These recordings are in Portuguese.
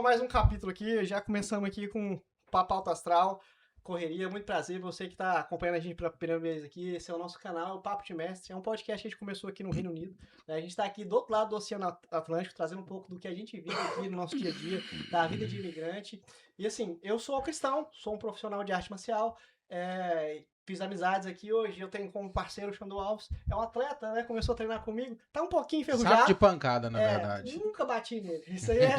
pessoal, mais um capítulo aqui. Já começamos aqui com Papo Alto Astral, correria. Muito prazer, você que está acompanhando a gente pela primeira vez aqui. Esse é o nosso canal, o Papo de Mestre. É um podcast que a gente começou aqui no Reino Unido. A gente está aqui do outro lado do Oceano Atlântico, trazendo um pouco do que a gente vive aqui no nosso dia a dia, da vida de imigrante. E assim, eu sou cristão, sou um profissional de arte marcial. Fiz amizades aqui hoje, eu tenho como parceiro o Xandô Alves, é um atleta, né? Começou a treinar comigo, tá um pouquinho enferrujado. Saco de pancada, na verdade. Nunca bati nele. Isso aí é.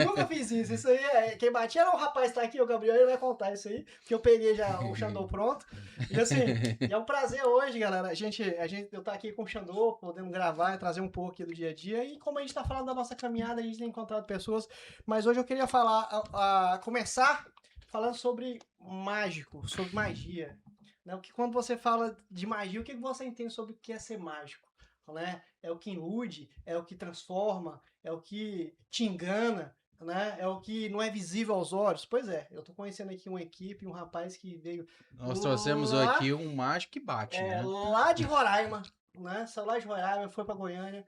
nunca fiz isso. Isso aí é. Quem batia era o rapaz que tá aqui, o Gabriel, ele vai contar isso aí. Que eu peguei já o Xandô pronto. E assim, é um prazer hoje, galera. Eu tá aqui com o Xandô, podendo gravar e trazer um pouco aqui do dia a dia. E como a gente tá falando da nossa caminhada, a gente tem encontrado pessoas. Mas hoje eu queria começar falando sobre mágico, sobre magia. Né? Que quando você fala de magia, o que você entende sobre o que é ser mágico? Né? É o que ilude, é o que transforma, é o que te engana, né? É o que não é visível aos olhos. Pois é, eu tô conhecendo aqui uma equipe, um rapaz que veio. Nós trouxemos aqui um mágico que bate, né? Lá de Roraima, né? Saiu lá de Roraima, foi para Goiânia,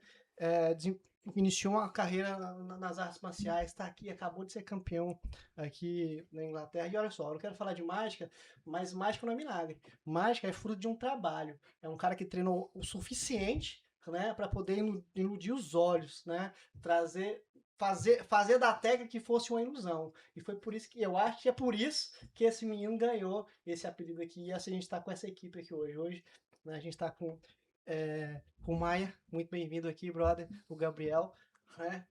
iniciou uma carreira nas artes marciais, está aqui, acabou de ser campeão aqui na Inglaterra. E olha só, eu não quero falar de mágica, mas mágica não é milagre. Mágica é fruto de um trabalho. É um cara que treinou o suficiente, né, para poder iludir os olhos, né, fazer da técnica que fosse uma ilusão. E foi por isso que eu acho que é por isso que esse menino ganhou esse apelido aqui. E assim a gente está com essa equipe aqui hoje. Hoje, né, a gente está com o Maia, muito bem-vindo aqui, brother, o Gabriel, né?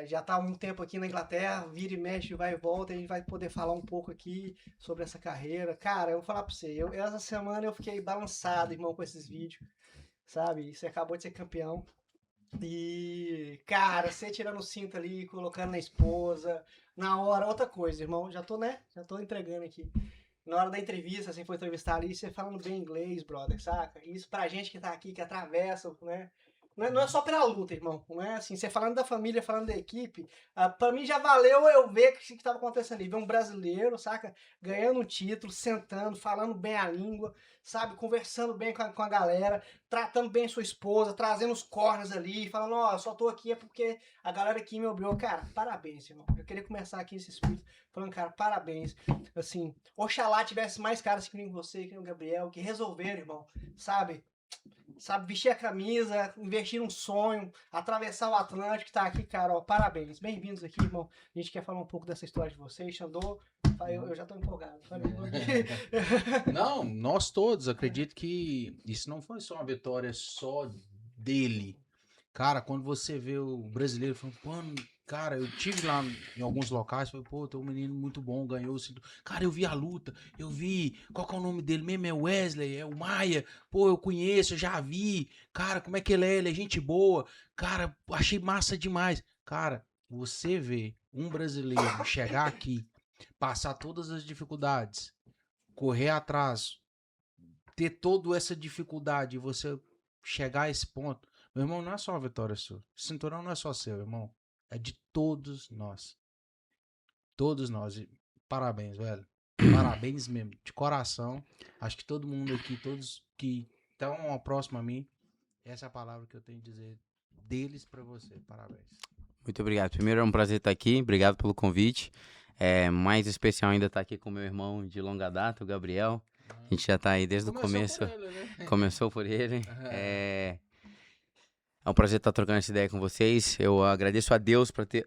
Já está há um tempo aqui na Inglaterra, vira e mexe, vai e volta, a gente vai poder falar um pouco aqui sobre essa carreira. Cara, eu vou falar para você, essa semana eu fiquei balançado, irmão, com esses vídeos, sabe? Você acabou de ser campeão. E, cara, você tirando o cinto ali, colocando na esposa, na hora, outra coisa, irmão, já tô entregando aqui. Na hora da entrevista, assim, foi entrevistar ali, você falando bem inglês, brother, saca? Isso pra gente que tá aqui, que atravessa, né? Não é só pela luta, irmão. Não é assim, você falando da família, falando da equipe, pra mim já valeu eu ver o que estava acontecendo ali. Ver um brasileiro, saca? Ganhando um título, sentando, falando bem a língua, sabe? Conversando bem com a galera, tratando bem a sua esposa, trazendo os corners ali, falando, ó, eu só tô aqui é porque a galera aqui me obrigou. Cara, parabéns, irmão. Eu queria começar aqui esse espírito falando, cara, parabéns. Assim, oxalá tivesse mais caras que nem você, que nem o Gabriel, que resolveram, irmão, sabe, vestir a camisa, investir num sonho, atravessar o Atlântico, tá aqui, cara, ó, parabéns, bem-vindos aqui, irmão. A gente quer falar um pouco dessa história de vocês, Xandô. Eu já tô empolgado. Não, nós todos acredito que isso não foi só uma vitória só dele. Cara, quando você vê o brasileiro falando, mano, cara, eu tive lá em alguns locais, falei, pô, tem um menino muito bom, ganhou. Cara, eu vi a luta, eu vi, qual que é o nome dele mesmo? É Wesley, é o Maia, pô, eu conheço, eu já vi. Cara, como é que ele é gente boa. Cara, achei massa demais. Cara, você vê um brasileiro chegar aqui, passar todas as dificuldades, correr atrás, ter toda essa dificuldade e você chegar a esse ponto, meu irmão, não é só uma vitória sua. O cinturão não é só seu, irmão. É de todos nós. Todos nós. E parabéns, velho. Parabéns mesmo, de coração. Acho que todo mundo aqui, todos que estão próximo a mim, essa é a palavra que eu tenho a dizer deles pra você. Parabéns. Muito obrigado. Primeiro é um prazer estar aqui. Obrigado pelo convite. Mais especial ainda estar aqui com meu irmão de longa data, o Gabriel. A gente já está aí desde o começo. Por ele, né? Começou por ele. É um prazer estar trocando essa ideia com vocês. Eu agradeço a Deus por ter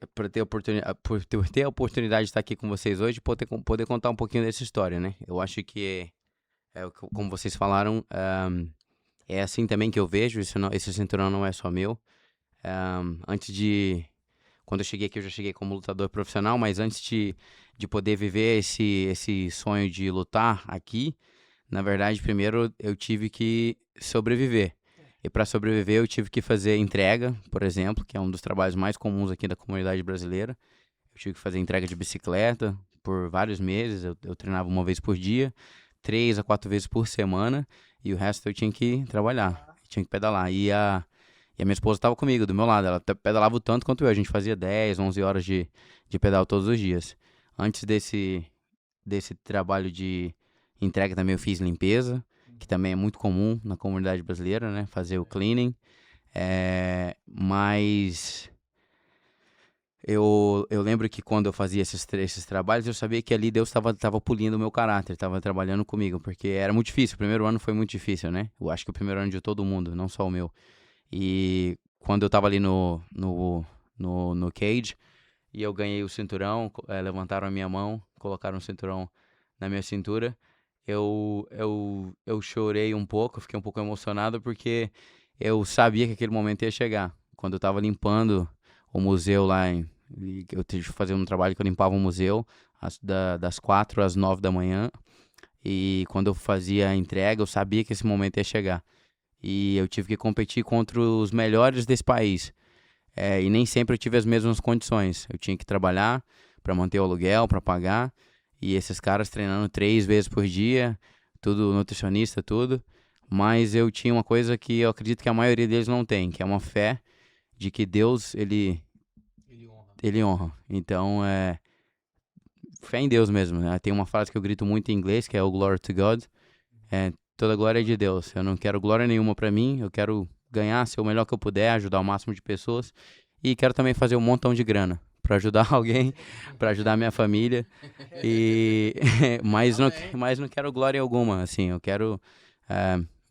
a oportunidade de estar aqui com vocês hoje e poder contar um pouquinho dessa história, né? Eu acho que, como vocês falaram, é assim também que eu vejo. Esse cinturão não é só meu. Quando eu cheguei aqui, eu já cheguei como lutador profissional, mas antes de poder viver esse sonho de lutar aqui, na verdade, primeiro eu tive que sobreviver. E para sobreviver, eu tive que fazer entrega, por exemplo, que é um dos trabalhos mais comuns aqui da comunidade brasileira. Eu tive que fazer entrega de bicicleta por vários meses. Eu treinava uma vez por dia, 3 a 4 vezes por semana, e o resto eu tinha que trabalhar, tinha que pedalar. E a minha esposa estava comigo, do meu lado. Ela pedalava o tanto quanto eu. A gente fazia 10, 11 horas de pedal todos os dias. Antes desse trabalho de entrega também eu fiz limpeza, que também é muito comum na comunidade brasileira, né? Fazer o cleaning. Mas eu lembro que quando eu fazia esses trabalhos, eu sabia que ali Deus estava polindo o meu caráter, estava trabalhando comigo, porque era muito difícil. O primeiro ano foi muito difícil, né? Eu acho que o primeiro ano de todo mundo, não só o meu. E quando eu tava ali no cage, e eu ganhei o cinturão, levantaram a minha mão, colocaram o cinturão na minha cintura, eu chorei um pouco, fiquei um pouco emocionado, porque eu sabia que aquele momento ia chegar. Quando eu tava limpando o museu lá, eu tive que fazer um trabalho que eu limpava o museu das 4 às 9 da manhã, e quando eu fazia a entrega, eu sabia que esse momento ia chegar. E eu tive que competir contra os melhores desse país. E nem sempre eu tive as mesmas condições. Eu tinha que trabalhar para manter o aluguel, para pagar. E esses caras treinando 3 vezes por dia, tudo nutricionista, tudo. Mas eu tinha uma coisa que eu acredito que a maioria deles não tem, que é uma fé de que Deus, ele honra. Então, fé em Deus mesmo, né? Tem uma frase que eu grito muito em inglês, que é o Glory to God. Toda glória é de Deus. Eu não quero glória nenhuma pra mim. Eu quero ganhar, ser o melhor que eu puder, ajudar o máximo de pessoas. E quero também fazer um montão de grana pra ajudar alguém, pra ajudar a minha família. Mas não quero glória alguma, assim. Eu quero...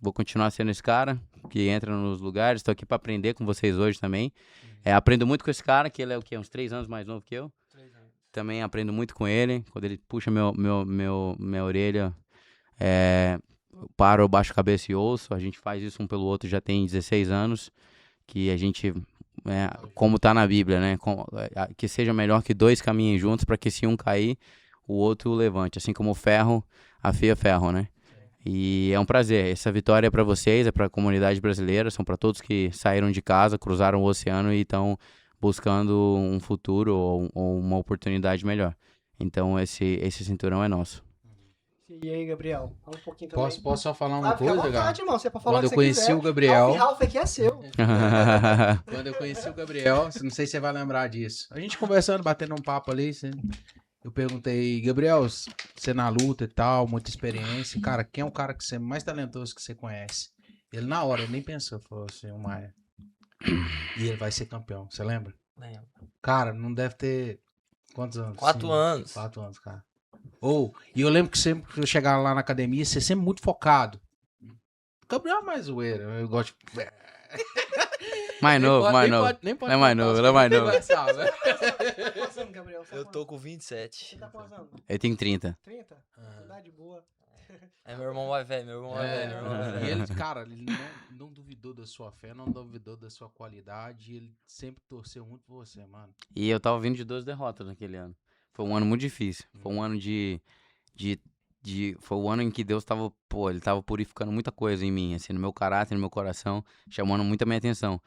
vou continuar sendo esse cara que entra nos lugares. Estou aqui pra aprender com vocês hoje também. Aprendo muito com esse cara, que ele é o quê? Uns 3 anos mais novo que eu. 3 anos. Também aprendo muito com ele. Quando ele puxa minha orelha... paro, eu baixo a cabeça e ouço. A gente faz isso um pelo outro já tem 16 anos. Que a gente, como tá na Bíblia, né? Que seja melhor que 2 caminhem juntos, para que se um cair, o outro levante. Assim como o ferro afia ferro, né? E é um prazer. Essa vitória é para vocês, é para a comunidade brasileira, são para todos que saíram de casa, cruzaram o oceano e estão buscando um futuro ou uma oportunidade melhor. Então esse cinturão é nosso. E aí, Gabriel? Fala um pouquinho também. Posso só falar uma Fica à coisa, vontade, cara? irmão. Você pode falar Quando eu o que conheci você quiser. o Gabriel... Ralph aqui é seu. Quando eu conheci o Gabriel, não sei se você vai lembrar disso. A gente conversando, batendo um papo ali, eu perguntei, Gabriel, você na luta e tal, muita experiência, cara, quem é o cara que você mais talentoso que você conhece? Ele na hora, ele nem pensou, falou assim, o Maia. E ele vai ser campeão, você lembra? Lembro. Cara, não deve ter... Quantos anos? 4 anos. 4 anos, cara. E eu lembro que sempre que eu chegava lá na academia, você sempre muito focado. O Gabriel é mais zoeiro, eu gosto de... Mais novo, mais novo. Nem pode Não é mais novo, não é mais novo. Quantos anos, Gabriel? Eu tô com 27. Você tá quantos anos? Eu tenho 30. 30? Idade boa. É meu irmão mais velho, meu irmão mais velho, meu irmão mais E velho. ele, cara, ele não duvidou da sua fé, não duvidou da sua qualidade, ele sempre torceu muito por você, mano. E eu tava vindo de 2 derrotas naquele ano. Foi um ano muito difícil. Foi um ano foi o ano em que Deus tava, ele tava purificando muita coisa em mim, assim, no meu caráter, no meu coração, chamando muita minha atenção.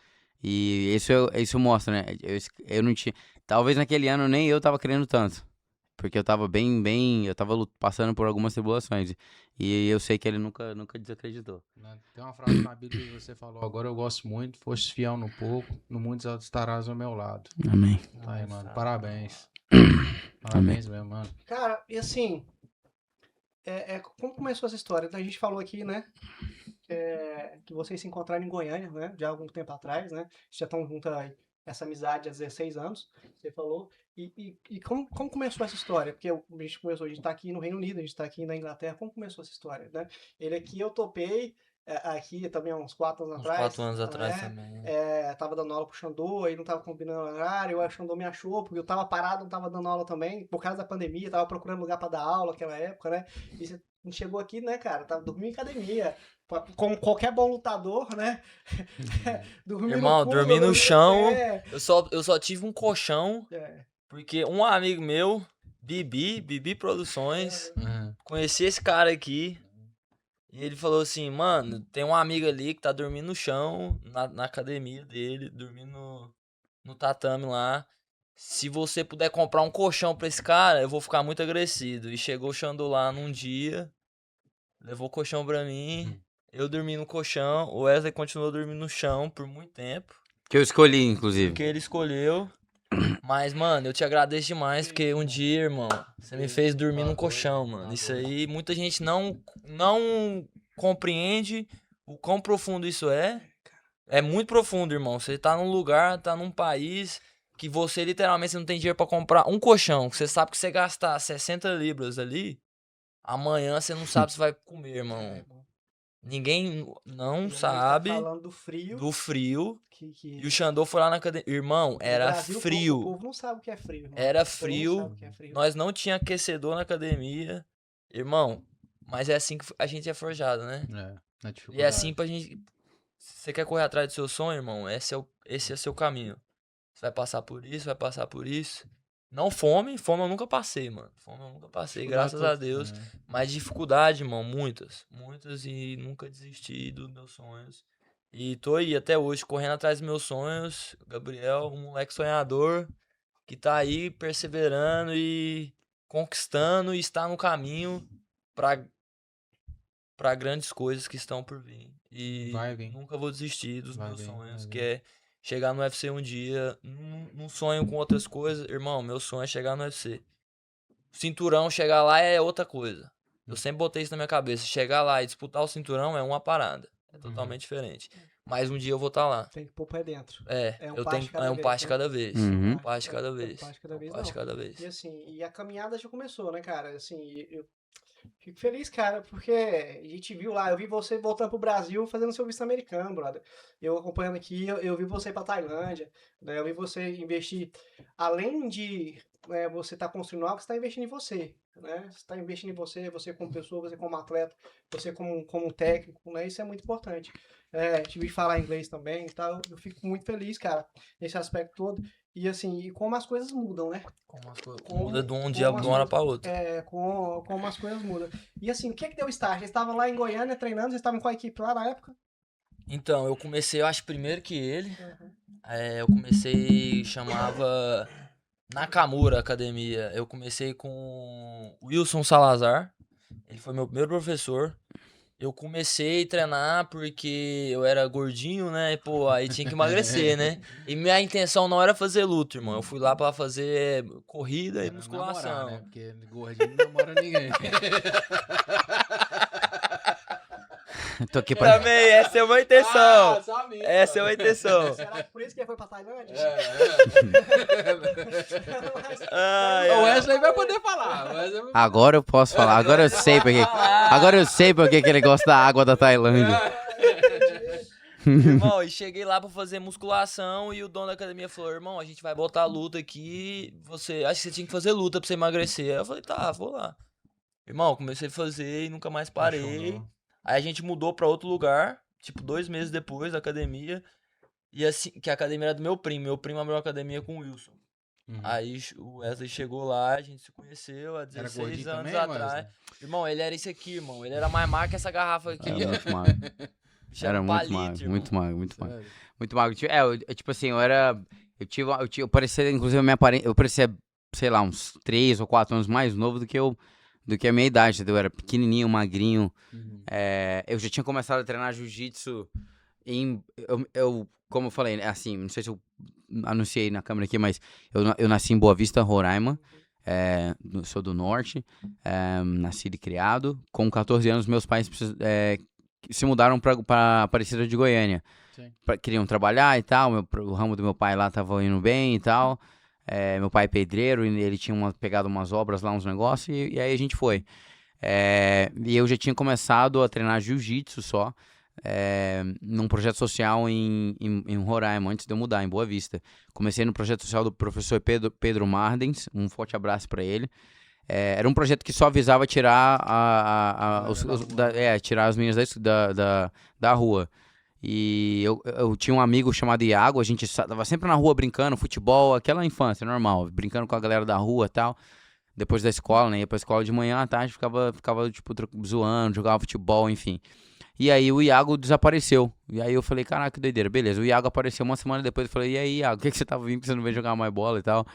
E isso mostra, né? Eu não tinha... Talvez naquele ano nem eu tava querendo tanto. Porque eu tava eu tava passando por algumas tribulações. E eu sei que ele nunca desacreditou. Tem uma frase na Bíblia que você falou, agora eu gosto muito, foste fiel no pouco, no muito estarás ao meu lado. Amém. Tá aí, mano, parabéns. Parabéns mesmo, mano. Cara, e assim, como começou essa história? A gente falou aqui, né, que vocês se encontraram em Goiânia, né, já há algum tempo atrás, né, já estão juntos aí, essa amizade há 16 anos, você falou. E como começou essa história? Porque a gente tá aqui no Reino Unido, a gente tá aqui na Inglaterra, como começou essa história, né? Ele aqui, eu topei, aqui também há uns 4 anos atrás. 4 anos atrás também. Tava dando aula pro Xandô, aí não tava combinando horário, aí o Xandô me achou, porque eu tava parado, não tava dando aula também, por causa da pandemia, tava procurando lugar pra dar aula naquela época, né? E você chegou aqui, né, cara, tava dormindo em academia, como qualquer bom lutador, né? Irmão, dormi no chão, eu só tive um colchão, porque um amigo meu, Bibi Produções, conheci esse cara aqui, e ele falou assim, mano, tem um amigo ali que tá dormindo no chão, na academia dele, dormindo no tatame lá. Se você puder comprar um colchão pra esse cara, eu vou ficar muito agradecido. E chegou o Xandô lá num dia, levou o colchão pra mim, eu dormi no colchão, o Wesley continuou dormindo no chão por muito tempo. Que eu escolhi, inclusive. Que ele escolheu. Mas, mano, eu te agradeço demais, porque um dia, irmão, você me fez dormir num colchão, mano. Isso aí, muita gente não compreende o quão profundo isso é. É muito profundo, irmão. Você tá num lugar, tá num país que você literalmente não tem dinheiro pra comprar um colchão, que você sabe que você gastar 60 libras ali, amanhã você não sabe se vai comer, irmão. Ninguém não sabe tá falando do frio. E o Xandô foi lá na academia. Irmão, era Brasil, frio. O povo não sabe o que é frio, irmão. Era frio. Nós não tinha aquecedor na academia. Irmão, mas é assim que a gente é forjado, né? E é assim pra gente... Se você quer correr atrás do seu sonho, irmão, esse é o seu caminho. Você vai passar por isso, vai passar por isso. Não fome eu nunca passei, mano. Fome eu nunca passei, graças a Deus. Mas dificuldade, irmão, muitas. Muitas e nunca desisti dos meus sonhos. E tô aí até hoje, correndo atrás dos meus sonhos. Gabriel, um moleque sonhador, que tá aí perseverando e conquistando e está no caminho pra grandes coisas que estão por vir. E nunca vou desistir dos meus sonhos, que é chegar no UFC um dia, não sonho com outras coisas. Irmão, meu sonho é chegar no UFC. Cinturão, chegar lá é outra coisa. Eu sempre botei isso na minha cabeça. Chegar lá e disputar o cinturão é uma parada. É totalmente diferente. Mas um dia eu vou estar lá. Tem que pôr pra dentro. Um passo de cada vez. Um passo de cada vez. Um passo de cada vez. E assim, e a caminhada já começou, né, cara? Assim, eu fico feliz, cara, porque a gente viu lá, eu vi você voltando pro Brasil fazendo seu visto americano, brother. Eu acompanhando aqui, eu vi você ir pra Tailândia, né? Eu vi você investir, além de você tá construindo algo, você tá investindo em você, né? Você tá investindo em você, você como pessoa, você como atleta, você como técnico, né? Isso é muito importante. Tive que falar inglês também e tal, eu fico muito feliz, cara, nesse aspecto todo. E assim, e como as coisas mudam, né? Muda de um dia de uma hora pra outra. Como as coisas mudam. E assim, o que deu start? Vocês estavam lá em Goiânia treinando, vocês estavam com a equipe lá na época? Então, eu comecei, eu acho, primeiro que ele. Eu comecei, chamava Nakamura Academia. Eu comecei com o Wilson Salazar. Ele foi meu primeiro professor. Eu comecei a treinar porque eu era gordinho, né? E, pô, aí tinha que emagrecer, né? E minha intenção não era fazer luta, irmão. Eu fui lá pra fazer corrida e musculação. Namorar, né? Porque gordinho não namora ninguém. Tô aqui pra... Também, essa é uma intenção. Essa é uma intenção. Será que por isso que ele foi pra Tailândia? O Wesley vai poder falar. Agora eu posso falar. Agora eu sei porque que ele gosta da água da Tailândia. Irmão, e cheguei lá pra fazer musculação e o dono da academia falou, irmão, a gente vai botar luta aqui, acho que você tinha que fazer luta pra você emagrecer. Aí eu falei, tá, vou lá. Irmão, comecei a fazer e nunca mais parei. Aí a gente mudou pra outro lugar, tipo 2 meses depois da academia. E assim, que a academia era do meu primo. Meu primo abriu uma academia com o Wilson. Aí o Wesley chegou lá, a gente se conheceu há 16 anos atrás. Wesley? Irmão, ele era esse aqui, irmão. Ele era mais magro que essa garrafa aqui. Era muito magro. Era muito magro, muito magro, muito magro. Muito magro. Tipo assim, eu parecia, inclusive, eu parecia, sei lá, uns 3 ou 4 anos mais novo do que a minha idade, entendeu? Eu era pequenininho, magrinho. Eu já tinha começado a treinar jiu-jitsu como eu falei, assim, não sei se eu anunciei na câmera aqui, mas eu nasci em Boa Vista, Roraima. Sou do norte, nascido e criado. Com 14 anos, meus pais se mudaram para Aparecida de Goiânia. Queriam trabalhar e tal, o ramo do meu pai lá tava indo bem e tal. Meu pai é pedreiro, e ele tinha pegado umas obras lá, uns negócios, e aí a gente foi. E eu já tinha começado a treinar jiu-jitsu só, num projeto social em Roraima, antes de eu mudar, em Boa Vista. Comecei no projeto social do professor Pedro Mardens, um forte abraço para ele. Era um projeto que só visava tirar tirar as meninas da rua. E eu tinha um amigo chamado Iago, a gente tava sempre na rua brincando, futebol, aquela infância normal, brincando com a galera da rua e tal. Depois da escola, né? Ia pra escola de manhã, à tarde, ficava tipo, zoando, jogava futebol, enfim. E aí o Iago desapareceu. E aí eu falei, caraca, que doideira. Beleza, o Iago apareceu uma semana depois. Eu falei, e aí, Iago, o que você tava vindo que você não veio jogar mais bola e tal?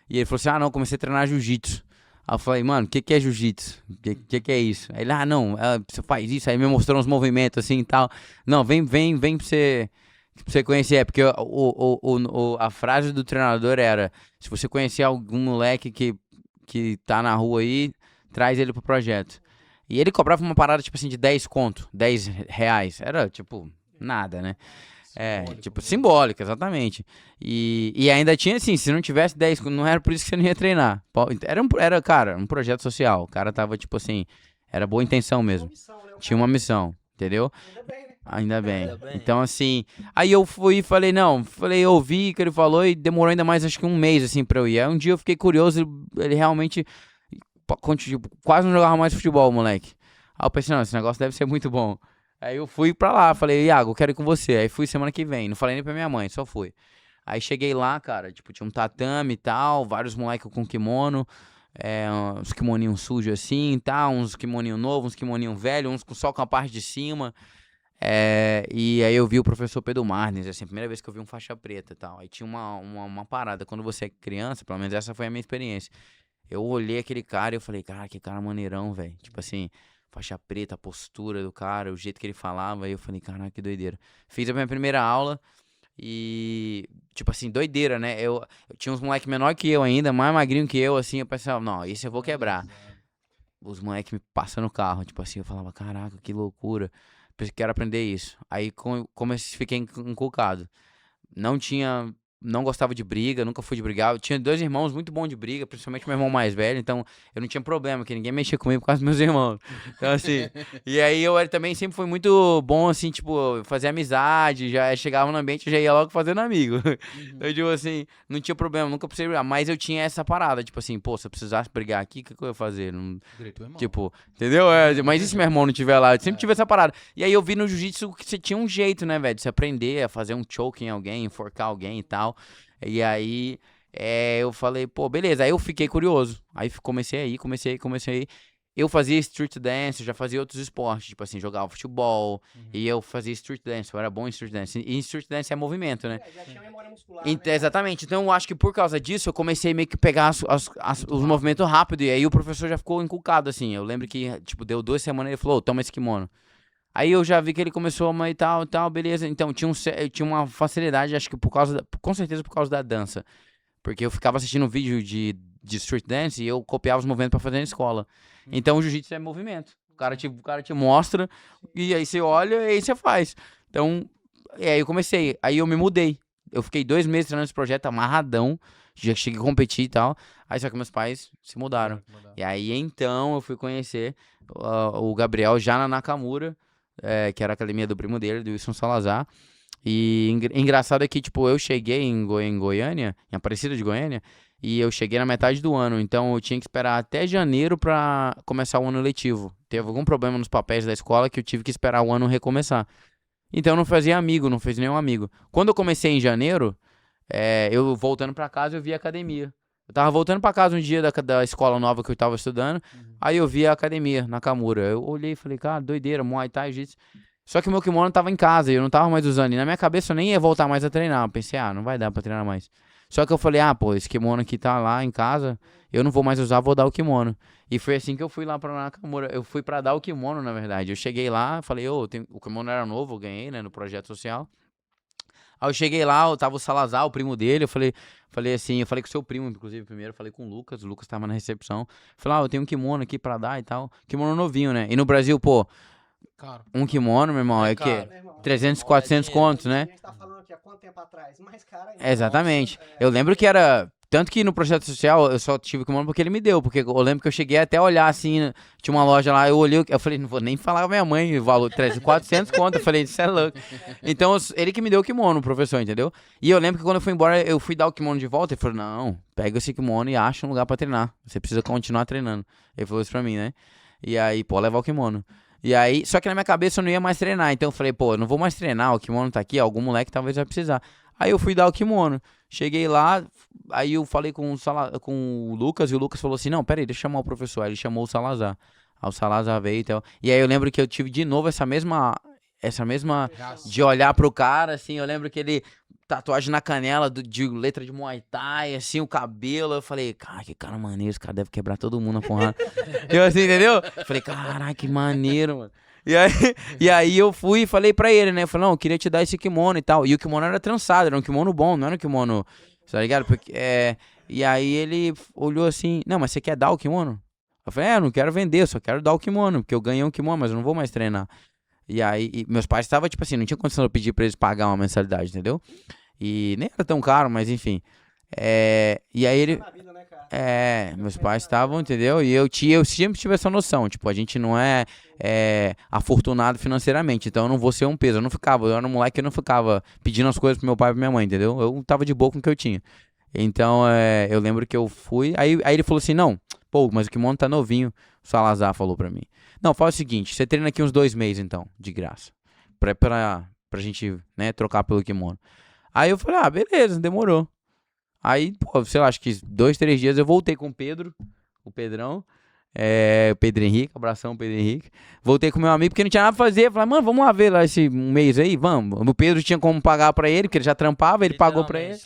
E ele falou assim, não, comecei a treinar jiu-jitsu. Aí eu falei, mano, o que é jiu-jitsu? O que é isso? Aí ele, não, você faz isso. Aí me mostrou uns movimentos assim e tal. Não, vem pra você conhecer. Porque a frase do treinador era, se você conhecer algum moleque que tá na rua aí, traz ele pro projeto. E ele cobrava uma parada, tipo assim, de 10 conto, 10 reais. Era, tipo, nada, né? Simbólica, exatamente. E ainda tinha assim, se não tivesse 10, não era por isso que você não ia treinar. Era, cara, um projeto social. O cara tava, tipo assim, era boa intenção mesmo. Tinha uma missão, entendeu? Ainda bem. Então, assim, aí eu fui e falei, eu ouvi o que ele falou e demorou ainda mais, acho que um mês, assim, pra eu ir. Aí um dia eu fiquei curioso, ele realmente quase não jogava mais futebol, moleque. Aí eu pensei, não, esse negócio deve ser muito bom. Aí eu fui pra lá, falei, Iago, eu quero ir com você. Aí fui semana que vem, não falei nem pra minha mãe, só fui. Aí cheguei lá, cara, tipo, tinha um tatame e tal, vários moleques com kimono, uns kimoninhos sujos assim e tal, uns kimoninhos novos, uns kimoninhos velhos, uns só com a parte de cima. E aí eu vi o professor Pedro Martins, assim, a primeira vez que eu vi um faixa preta e tal. Aí tinha uma parada, quando você é criança, pelo menos essa foi a minha experiência. Eu olhei aquele cara e eu falei, cara, que cara maneirão, velho. Tipo assim, faixa preta, a postura do cara, o jeito que ele falava. Aí eu falei, caraca, que doideira. Fiz a minha primeira aula e, tipo assim, doideira, né? Eu tinha uns moleques menor que eu ainda, mais magrinho que eu, assim. Eu pensava, não, esse eu vou quebrar. Os moleques me passando no carro, tipo assim, eu falava, caraca, que loucura. Quero aprender isso. Aí fiquei inculcado. Não gostava de briga, nunca fui de brigar. Eu tinha 2 irmãos muito bons de briga, principalmente meu irmão mais velho, então eu não tinha problema, que ninguém mexia comigo por causa dos meus irmãos. Então, assim, e aí eu também sempre fui muito bom, assim, tipo, fazer amizade, já chegava no ambiente, já ia logo fazendo amigo. Então, tipo assim, não tinha problema, nunca precisei brigar, mas eu tinha essa parada, tipo assim, pô, se eu precisasse brigar aqui, o que eu ia fazer? Não, tipo, entendeu? Mas e se meu irmão não estiver lá? Eu sempre tive essa parada. E aí eu vi no jiu-jitsu que você tinha um jeito, né, velho, de você aprender a fazer um choke em alguém, enforcar alguém e tal. E aí, eu falei, pô, beleza. Aí eu fiquei curioso. Aí comecei a ir. Eu fazia street dance, eu já fazia outros esportes. Tipo assim, jogava futebol. E eu fazia street dance, eu era bom em street dance. E street dance é movimento, né? Já tinha memória muscular, né? Exatamente. Então eu acho que por causa disso, eu comecei meio que pegar os movimentos rápido. E aí o professor já ficou inculcado, assim. Eu lembro que, tipo, deu 2 semanas e ele falou, toma esse kimono. Aí eu já vi que ele começou a e tal, beleza. Então eu tinha uma facilidade, acho que com certeza por causa da dança. Porque eu ficava assistindo vídeo de street dance e eu copiava os movimentos pra fazer na escola. Então o jiu-jitsu é movimento. O cara te mostra e aí você olha e aí você faz. Então, aí eu comecei. Aí eu me mudei. Eu fiquei 2 meses treinando esse projeto amarradão. Já cheguei a competir e tal. Aí só que meus pais se mudaram. E aí então eu fui conhecer o Gabriel já na Nakamura. Que era a academia do primo dele, do Wilson Salazar. E engraçado é que, tipo, eu cheguei em Goiânia, em Aparecida de Goiânia, e eu cheguei na metade do ano, então eu tinha que esperar até janeiro pra começar o ano letivo. Teve algum problema nos papéis da escola que eu tive que esperar o ano recomeçar. Então eu não fazia amigo, não fiz nenhum amigo. Quando eu comecei em janeiro, eu voltando pra casa, eu vi a academia. Eu tava voltando pra casa um dia da escola nova que eu tava estudando, aí eu vi a academia, Nakamura. Eu olhei e falei, cara, doideira, Muay Thai, Jiu-Jitsu. Só que o meu kimono tava em casa e eu não tava mais usando. E na minha cabeça eu nem ia voltar mais a treinar. Eu pensei, não vai dar pra treinar mais. Só que eu falei, pô, esse kimono aqui tá lá em casa, eu não vou mais usar, vou dar o kimono. E foi assim que eu fui lá pra Nakamura. Eu fui pra dar o kimono, na verdade. Eu cheguei lá, falei, o kimono era novo, eu ganhei, né, no projeto social. Aí eu cheguei lá, tava o Salazar, o primo dele, eu falei assim, eu falei com o seu primo, inclusive, primeiro, eu falei com o Lucas tava na recepção. Falei, eu tenho um kimono aqui pra dar e tal. Kimono novinho, né? E no Brasil, pô, um kimono, meu irmão, é que 300, 400 contos, né? A gente tá falando aqui há quanto tempo atrás? Mas, cara... Exatamente. Eu lembro que era... Tanto que no projeto social eu só tive o kimono porque ele me deu. Porque eu lembro que eu cheguei até a olhar assim, tinha uma loja lá, eu olhei, eu falei, não vou nem falar com a minha mãe, o valor 300, 400 conto. Eu falei, isso é louco. Então ele que me deu o kimono, o professor, entendeu? E eu lembro que quando eu fui embora, eu fui dar o kimono de volta. Ele falou, não, pega esse kimono e acha um lugar pra treinar. Você precisa continuar treinando. Ele falou isso pra mim, né? E aí, pô, levar o kimono. E aí, só que na minha cabeça eu não ia mais treinar. Então eu falei, pô, eu não vou mais treinar, o kimono tá aqui, algum moleque talvez vai precisar. Aí eu fui dar o kimono. Cheguei lá, aí eu falei com o Lucas, e o Lucas falou assim, não, peraí, deixa eu chamar o professor. Aí ele chamou o Salazar. Aí o Salazar veio e tal. E aí eu lembro que eu tive de novo essa mesma de olhar pro cara, assim, eu lembro que ele, tatuagem na canela de letra de Muay Thai, assim, o cabelo, eu falei, cara, que cara maneiro, esse cara deve quebrar todo mundo na porrada. Eu assim, entendeu? Falei, caralho, que maneiro, mano. E aí eu fui e falei pra ele, né? Eu falei, não, eu queria te dar esse kimono e tal. E o kimono era trançado, era um kimono bom, não era um kimono, tá ligado? Porque, e aí ele olhou assim, não, mas você quer dar o kimono? Eu falei, eu não quero vender, eu só quero dar o kimono, porque eu ganhei um kimono, mas eu não vou mais treinar. E aí, meus pais estavam, tipo assim, não tinha condição de eu pedir pra eles pagar uma mensalidade, entendeu? E nem era tão caro, mas enfim. E aí ele... meus pais estavam, entendeu? E eu sempre tive essa noção, tipo, a gente não é afortunado financeiramente, então eu não vou ser um peso. Eu era um moleque que eu não ficava pedindo as coisas pro meu pai e pra minha mãe, entendeu? Eu tava de boa com o que eu tinha. Então, eu lembro que eu fui, aí ele falou assim, não, pô, mas o kimono tá novinho, o Salazar falou pra mim. Não, fala o seguinte, você treina aqui uns 2 meses, então, de graça, pra gente, né, trocar pelo kimono. Aí eu falei, beleza, demorou. Aí, pô, sei lá, acho que 2, 3 dias eu voltei com o Pedro, o Pedrão, o Pedro Henrique, abração Pedro Henrique. Voltei com meu amigo porque não tinha nada pra fazer. Falei, mano, vamos lá ver lá esse mês aí, vamos. O Pedro tinha como pagar pra ele, porque ele já trampava, ele pagou pra ele.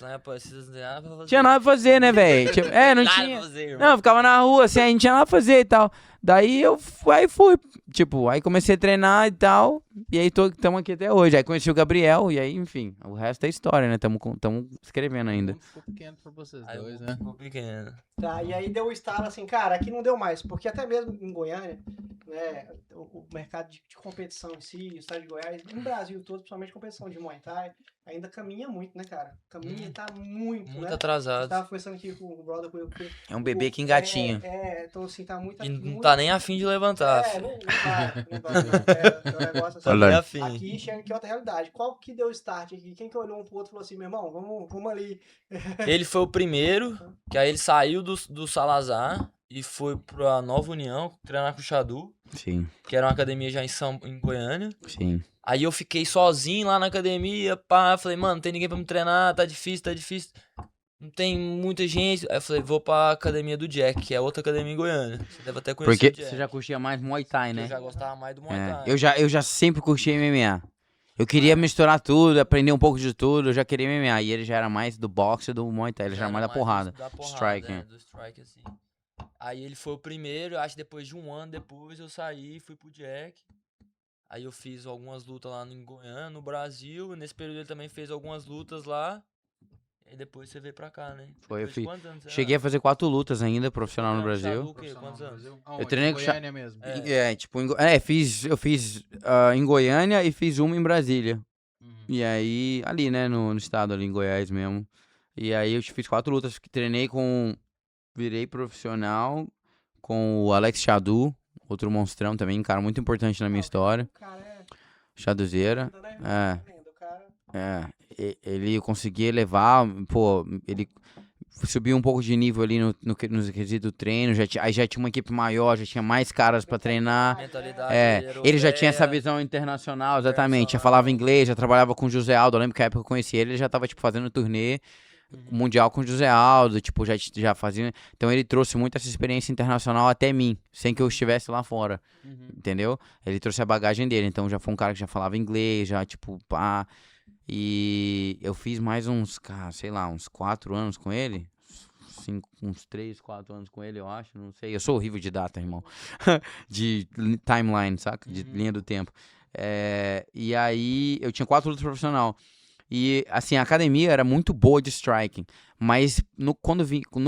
Tinha nada pra fazer, né, velho? Não tinha. Não, eu ficava na rua, assim, aí não tinha nada pra fazer e tal. Daí aí fui, tipo, aí comecei a treinar e tal, e aí tamo aqui até hoje. Aí conheci o Gabriel, e aí, enfim, o resto é história, né? Tamo escrevendo ainda. Ficou pequeno pra vocês dois, né? Ficou pequeno. Tá, e aí deu o estalo assim, cara, aqui não deu mais, porque até mesmo em Goiânia, né, o mercado de competição em si, o estado de Goiás, no Brasil todo, principalmente competição de Muay Thai, ainda caminha muito, né, cara? Caminha tá muito, né? Atrasado. Eu tava conversando aqui com o brother, é um bebê que engatinha. Então assim, tá muito... E não tá nem afim de levantar. Não vai. É um negócio assim. Tá afim. Aqui chega aqui outra realidade. Qual que deu o start aqui? Quem que olhou um pro outro e falou assim, meu irmão, vamos ali. Ele foi o primeiro, que aí ele saiu do Salazar e foi pra Nova União treinar com o Xadu. Sim. Que era uma academia já em Goiânia. Sim. Aí eu fiquei sozinho lá na academia, pá. Falei, mano, não tem ninguém pra me treinar, tá difícil. Não tem muita gente. Aí eu falei, vou pra academia do Jack, que é outra academia em Goiânia. Você deve até conhecer porque o Jack. Você já curtia mais Muay Thai, né? Eu já gostava mais do Muay Thai. Eu já sempre curti MMA. Eu queria misturar tudo, aprender um pouco de tudo, eu já queria MMA. E ele já era mais do boxe do Muay Thai, ele já era mais da porrada. Strike, né? Do strike, assim. Aí ele foi o primeiro, acho que depois de 1 ano depois eu saí, fui pro Jack. Aí eu fiz algumas lutas lá em Goiânia, no Brasil. Nesse período ele também fez algumas lutas lá. E depois você veio pra cá, né? Foi, eu quantos anos você cheguei a fazer 4 lutas ainda, profissional no Brasil. Quantos anos? Eu treinei com Goiânia mesmo. Eu fiz em Goiânia e fiz uma em Brasília. E aí, ali, né, no estado, ali em Goiás mesmo. E aí eu fiz 4 lutas, treinei virei profissional com o Alex Xadu, outro monstrão também, um cara muito importante na minha história. Chaduzeira. Ele conseguia elevar, ele subiu um pouco de nível ali no quesito treino, aí já tinha uma equipe maior, já tinha mais caras pra treinar. Ele já tinha essa visão internacional, exatamente, já falava inglês, já trabalhava com o José Aldo, eu lembro que a época que eu conheci ele já tava, tipo, fazendo turnê mundial com o José Aldo, tipo, já fazia, então ele trouxe muito essa experiência internacional até mim, sem que eu estivesse lá fora, entendeu? Ele trouxe a bagagem dele, então já foi um cara que já falava inglês, já, tipo, pá, e eu fiz mais uns 4 anos com ele, uns 3, 4 anos com ele, eu acho, não sei, eu sou horrível de data, irmão, de timeline, saca? De linha do tempo, e aí eu tinha 4 lutas profissional. E, assim, a academia era muito boa de striking, mas no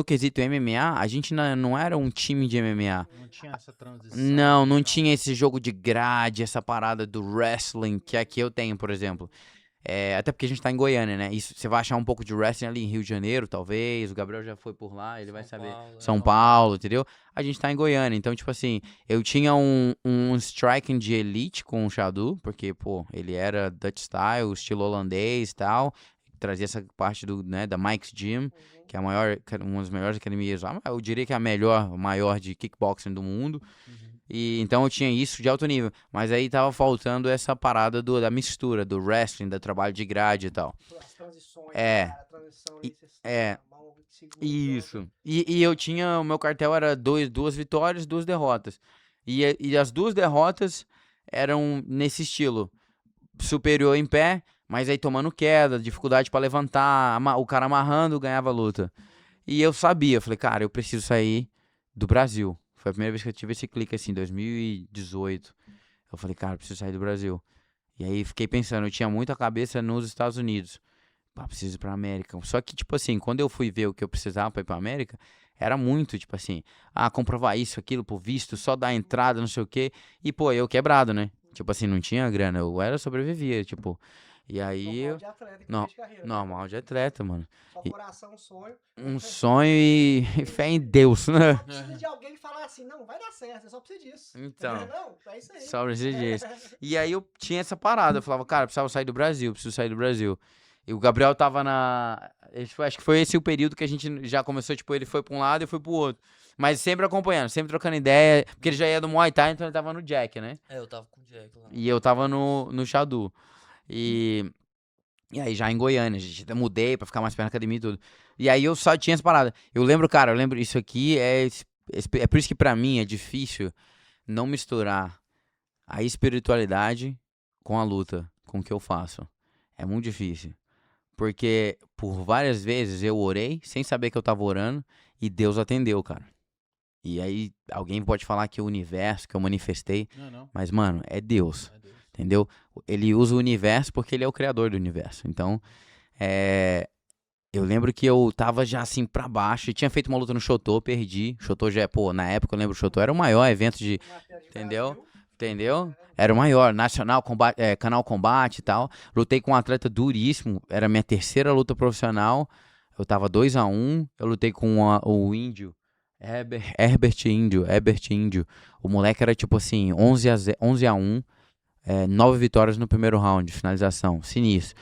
quesito MMA, a gente não era um time de MMA. Não tinha essa transição. Não tinha esse jogo de grade, essa parada do wrestling que aqui eu tenho, por exemplo. Até porque a gente tá em Goiânia, né? Isso, você vai achar um pouco de wrestling ali em Rio de Janeiro, talvez. O Gabriel já foi por lá, ele vai saber. São Paulo, entendeu? A gente tá em Goiânia. Então, tipo assim, eu tinha um striking de elite com o Xadu, porque, pô, ele era Dutch style, estilo holandês e tal. Trazia essa parte da Mike's Gym, que é uma das melhores academias. Eu diria que é a maior de kickboxing do mundo. E então eu tinha isso de alto nível, mas aí tava faltando essa parada da mistura, do wrestling, do trabalho de grade e tal. As transições, isso. E eu tinha, o meu cartel era 2 vitórias, 2 derrotas. E as 2 derrotas eram nesse estilo, superior em pé, mas aí tomando queda, dificuldade pra levantar, o cara amarrando, ganhava a luta. E eu sabia, falei, cara, eu preciso sair do Brasil. Foi a primeira vez que eu tive esse clique, assim, 2018. Eu falei, cara, eu preciso sair do Brasil. E aí fiquei pensando, eu tinha muita cabeça nos Estados Unidos. Preciso ir pra América. Só que, tipo assim, quando eu fui ver o que eu precisava pra ir pra América, era muito, tipo assim, comprovar isso, aquilo, por visto, só dar entrada, não sei o quê. E, pô, eu quebrado, né? Tipo assim, não tinha grana, eu sobrevivia, tipo. E aí. Normal de atleta que Não, fez carreira. normal de atleta, mano. Só E coração, sonho. um sonho e fé em Deus, né? Só precisa de alguém falar assim, não, vai dar certo, eu só preciso disso. Então. Não, é isso aí. Só precisa disso. E aí eu tinha essa parada, eu falava, cara, eu precisava sair do Brasil, preciso sair do Brasil. E o Gabriel tava na. Acho que foi esse o período que a gente já começou, tipo, ele foi pra um lado e eu fui pro outro. Mas sempre acompanhando, sempre trocando ideia, porque ele já ia do Muay Thai, então ele tava no Jack, né? Eu tava com o Jack lá. E eu tava no Xadu. E aí já em Goiânia, gente, eu mudei pra ficar mais perto da academia e tudo. E aí eu só tinha essa parada. Eu lembro, cara, isso aqui é por isso que pra mim é difícil não misturar a espiritualidade com a luta, com o que eu faço. É muito difícil. Porque por várias vezes eu orei sem saber que eu tava orando e Deus atendeu, cara. E aí alguém pode falar que é o universo, que eu manifestei, Não. mas, mano, é Deus. Entendeu? Ele usa o universo porque ele é o criador do universo. Então, eu lembro que eu tava já assim pra baixo. E tinha feito uma luta no Shotô, perdi. Shotô já na época eu lembro, o Shotô era o maior evento de. Entendeu? Era o maior, nacional, canal combate e tal. Lutei com um atleta duríssimo. Era a minha terceira luta profissional. Eu tava 2-1. Eu lutei com o índio. Herbert Índio. O moleque era tipo assim, 11-1. 9 vitórias no primeiro round, finalização, sinistro.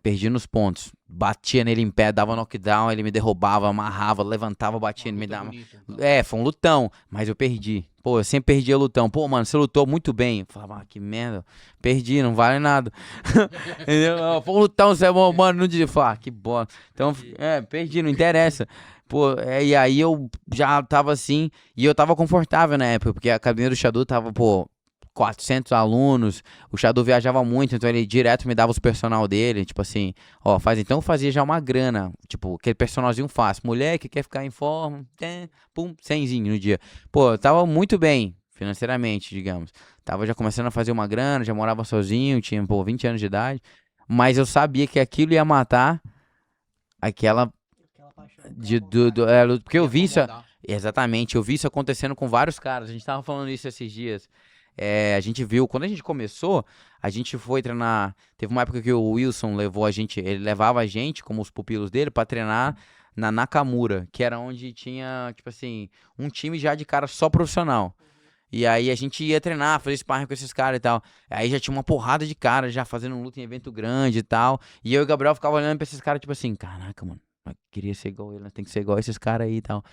Perdi nos pontos, batia nele em pé, dava knockdown, ele me derrubava, amarrava, levantava, batia, ele me dava. Bonito, então. Foi um lutão, mas eu perdi. Pô, eu sempre perdi a lutão. Pô, mano, você lutou muito bem. Eu falava, que merda, perdi, não vale nada. Entendeu? Foi um lutão, você é bom, mano, não dizia. Que bola. Então, perdi, não interessa. Pô, e aí eu já tava assim, e eu tava confortável na época, porque a academia do Xadu tava, 400 alunos, o Xadu viajava muito, então ele direto me dava os personal dele, tipo assim, então eu fazia já uma grana, tipo, aquele personalzinho fácil, mulher que quer ficar em forma, pum, 100zinho no dia. Pô, eu tava muito bem, financeiramente, digamos, tava já começando a fazer uma grana, já morava sozinho, tinha, 20 anos de idade, mas eu sabia que aquilo ia matar aquela paixão, porque eu vi isso, exatamente, eu vi isso acontecendo com vários caras, a gente tava falando isso esses dias. A gente viu, quando a gente começou, a gente foi treinar. Teve uma época que o Wilson ele levava a gente, como os pupilos dele, pra treinar na Nakamura, que era onde tinha, tipo assim, um time já de cara só profissional. E aí a gente ia treinar, fazer sparring com esses caras e tal. Aí já tinha uma porrada de caras já fazendo luta em evento grande e tal. E eu e o Gabriel ficava olhando pra esses caras, tipo assim, caraca, mano, eu queria ser igual ele, tem que ser igual esses caras aí e tal.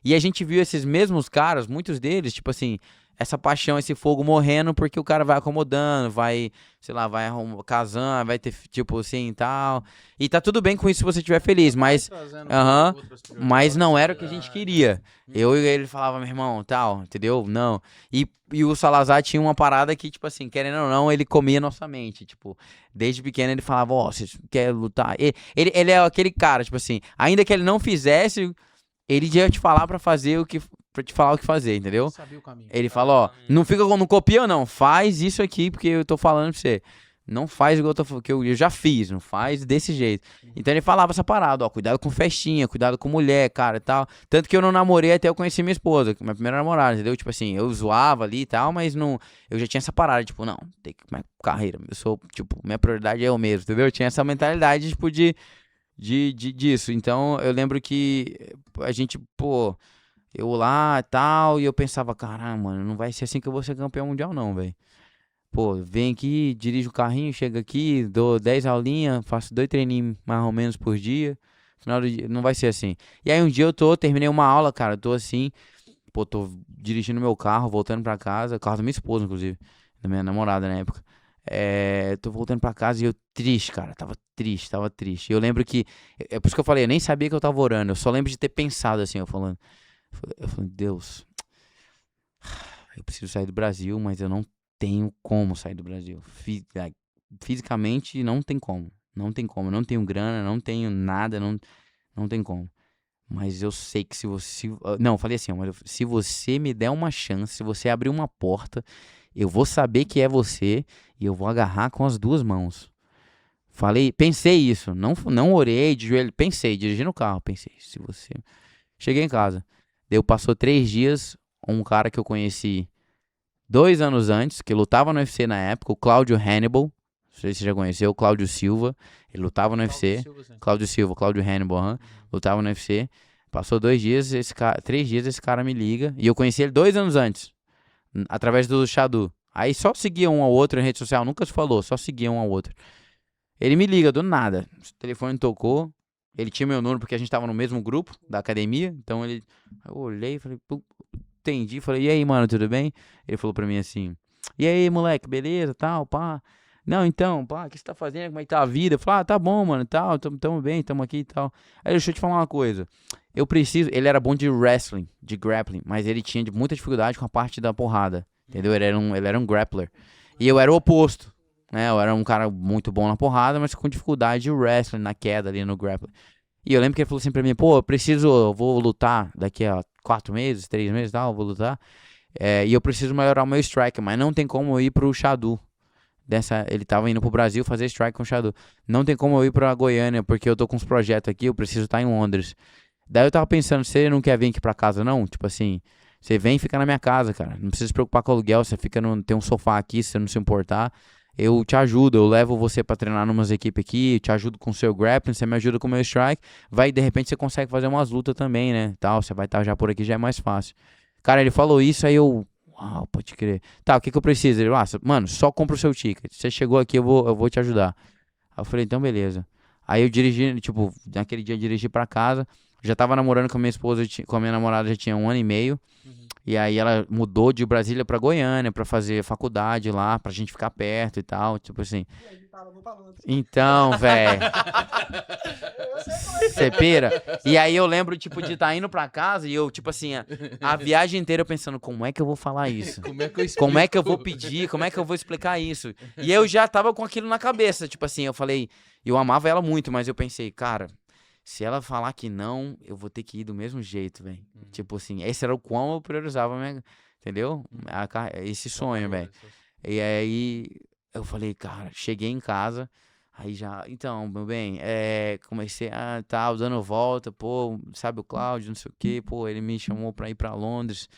E a gente viu esses mesmos caras, muitos deles, tipo assim, essa paixão, esse fogo morrendo porque o cara vai acomodando, vai, sei lá, vai casando, vai ter, tipo assim e tal. E tá tudo bem com isso se você estiver feliz, mas mas não era o que a gente queria. Eu e ele falava, meu irmão, tal, entendeu? Não. E o Salazar tinha uma parada que, tipo assim, querendo ou não, ele comia nossa mente, tipo, desde pequeno ele falava, você quer lutar? Ele é aquele cara, tipo assim, ainda que ele não fizesse, ele ia te falar pra te falar o que fazer, entendeu? Sabia o caminho. Ele fala, não copia não, faz isso aqui porque eu tô falando pra você. Não faz igual que eu já fiz, não faz desse jeito. Então ele falava essa parada, cuidado com festinha, cuidado com mulher, cara, e tal. Tanto que eu não namorei até eu conhecer minha esposa, minha primeira namorada, entendeu? Tipo assim, eu zoava ali e tal, mas não, eu já tinha essa parada, tipo, não, tem que carreira, eu sou, tipo, minha prioridade é eu mesmo, entendeu? Eu tinha essa mentalidade, tipo, disso. Então eu lembro que a gente, eu lá e tal, e eu pensava, caramba, mano, não vai ser assim que eu vou ser campeão mundial não, velho. Vem aqui, dirijo o carrinho, chego aqui, dou 10 aulinhas, faço 2 treininhos mais ou menos por dia. Final do dia, não vai ser assim. E aí um dia terminei uma aula, cara, tô assim, tô dirigindo meu carro, voltando pra casa, carro da minha esposa, inclusive, da minha namorada na época. Tô voltando pra casa e eu triste, cara, tava triste. Eu lembro que, é por isso que eu falei, eu nem sabia que eu tava orando, eu só lembro de ter pensado assim, eu falei, Deus, eu preciso sair do Brasil, mas eu não tenho como sair do Brasil. Fisicamente não tem como. Não tem como. Eu não tenho grana, não tenho nada, não tem como. Mas eu sei que se você... Não, eu falei assim, se você me der uma chance, se você abrir uma porta, eu vou saber que é você e eu vou agarrar com as 2 mãos. Pensei isso. Não orei de joelho, pensei, dirigindo o carro, pensei, se você... Cheguei em casa. Passou 3 dias, um cara que eu conheci 2 anos antes, que lutava no UFC na época, o Cláudio Hannibal, não sei se você já conheceu, o Cláudio Silva, ele lutava no UFC, Cláudio Silva, Cláudio Hannibal, lutava no UFC, passou 2 dias, 3 dias, esse cara me liga, e eu conheci ele 2 anos antes, através do Shadu. Aí só seguia um ao outro em rede social, nunca se falou, só seguia um ao outro. Ele me liga do nada, o telefone tocou, ele tinha meu número porque a gente tava no mesmo grupo da academia, então eu olhei e falei, entendi, falei, e aí, mano, tudo bem? Ele falou pra mim assim, e aí, moleque, beleza, tal, pá. Não, então, pá, o que você tá fazendo, como é que tá a vida? Eu falei, tá bom, mano, tal, tamo bem, tamo aqui e tal. Aí deixa eu te falar uma coisa, ele era bom de wrestling, de grappling, mas ele tinha muita dificuldade com a parte da porrada, entendeu? Ele era um grappler, e eu era o oposto. Eu era um cara muito bom na porrada, mas com dificuldade de wrestling, na queda ali no grappling. E eu lembro que ele falou assim pra mim, pô, eu vou lutar daqui a 4 meses, 3 meses e tal, eu vou lutar. E eu preciso melhorar o meu strike, mas não tem como eu ir pro Shadu. Ele tava indo pro Brasil fazer strike com o Shadu. Não tem como eu ir pra Goiânia, porque eu tô com uns projetos aqui, eu preciso estar em Londres. Daí eu tava pensando, você não quer vir aqui pra casa não? Tipo assim, você vem e fica na minha casa, cara. Não precisa se preocupar com o aluguel, você tem um sofá aqui, se você não se importar. Eu te ajudo, eu levo você pra treinar numas equipes aqui, te ajudo com o seu grappling, você me ajuda com o meu strike, de repente você consegue fazer umas lutas também, né, tal, você vai estar já por aqui, já é mais fácil. Cara, ele falou isso, aí uau, pode crer. Tá, o que eu preciso? Ele, mano, só compra o seu ticket, você chegou aqui, eu vou te ajudar. Aí eu falei, então beleza. Aí eu dirigi, tipo, naquele dia eu dirigi pra casa, já tava namorando com a minha esposa, com a minha namorada já tinha 1 ano e meio. E aí ela mudou de Brasília pra Goiânia pra fazer faculdade lá, pra gente ficar perto e tal, tipo assim. Então, velho. Você pira. E aí eu lembro, tipo, de estar indo pra casa e eu, tipo assim, a viagem inteira eu pensando, como é que eu vou falar isso? Como é que eu vou pedir? Como é que eu vou explicar isso? E eu já tava com aquilo na cabeça, tipo assim, eu falei, eu amava ela muito, mas eu pensei, cara, se ela falar que não, eu vou ter que ir do mesmo jeito, velho. Tipo assim, esse era o quão eu priorizava, entendeu? Esse sonho, velho. E aí eu falei, cara, cheguei em casa, aí já, então, meu bem, comecei a tal, dando volta, pô, sabe o Cláudio, não sei o quê, pô, ele me chamou pra ir pra Londres,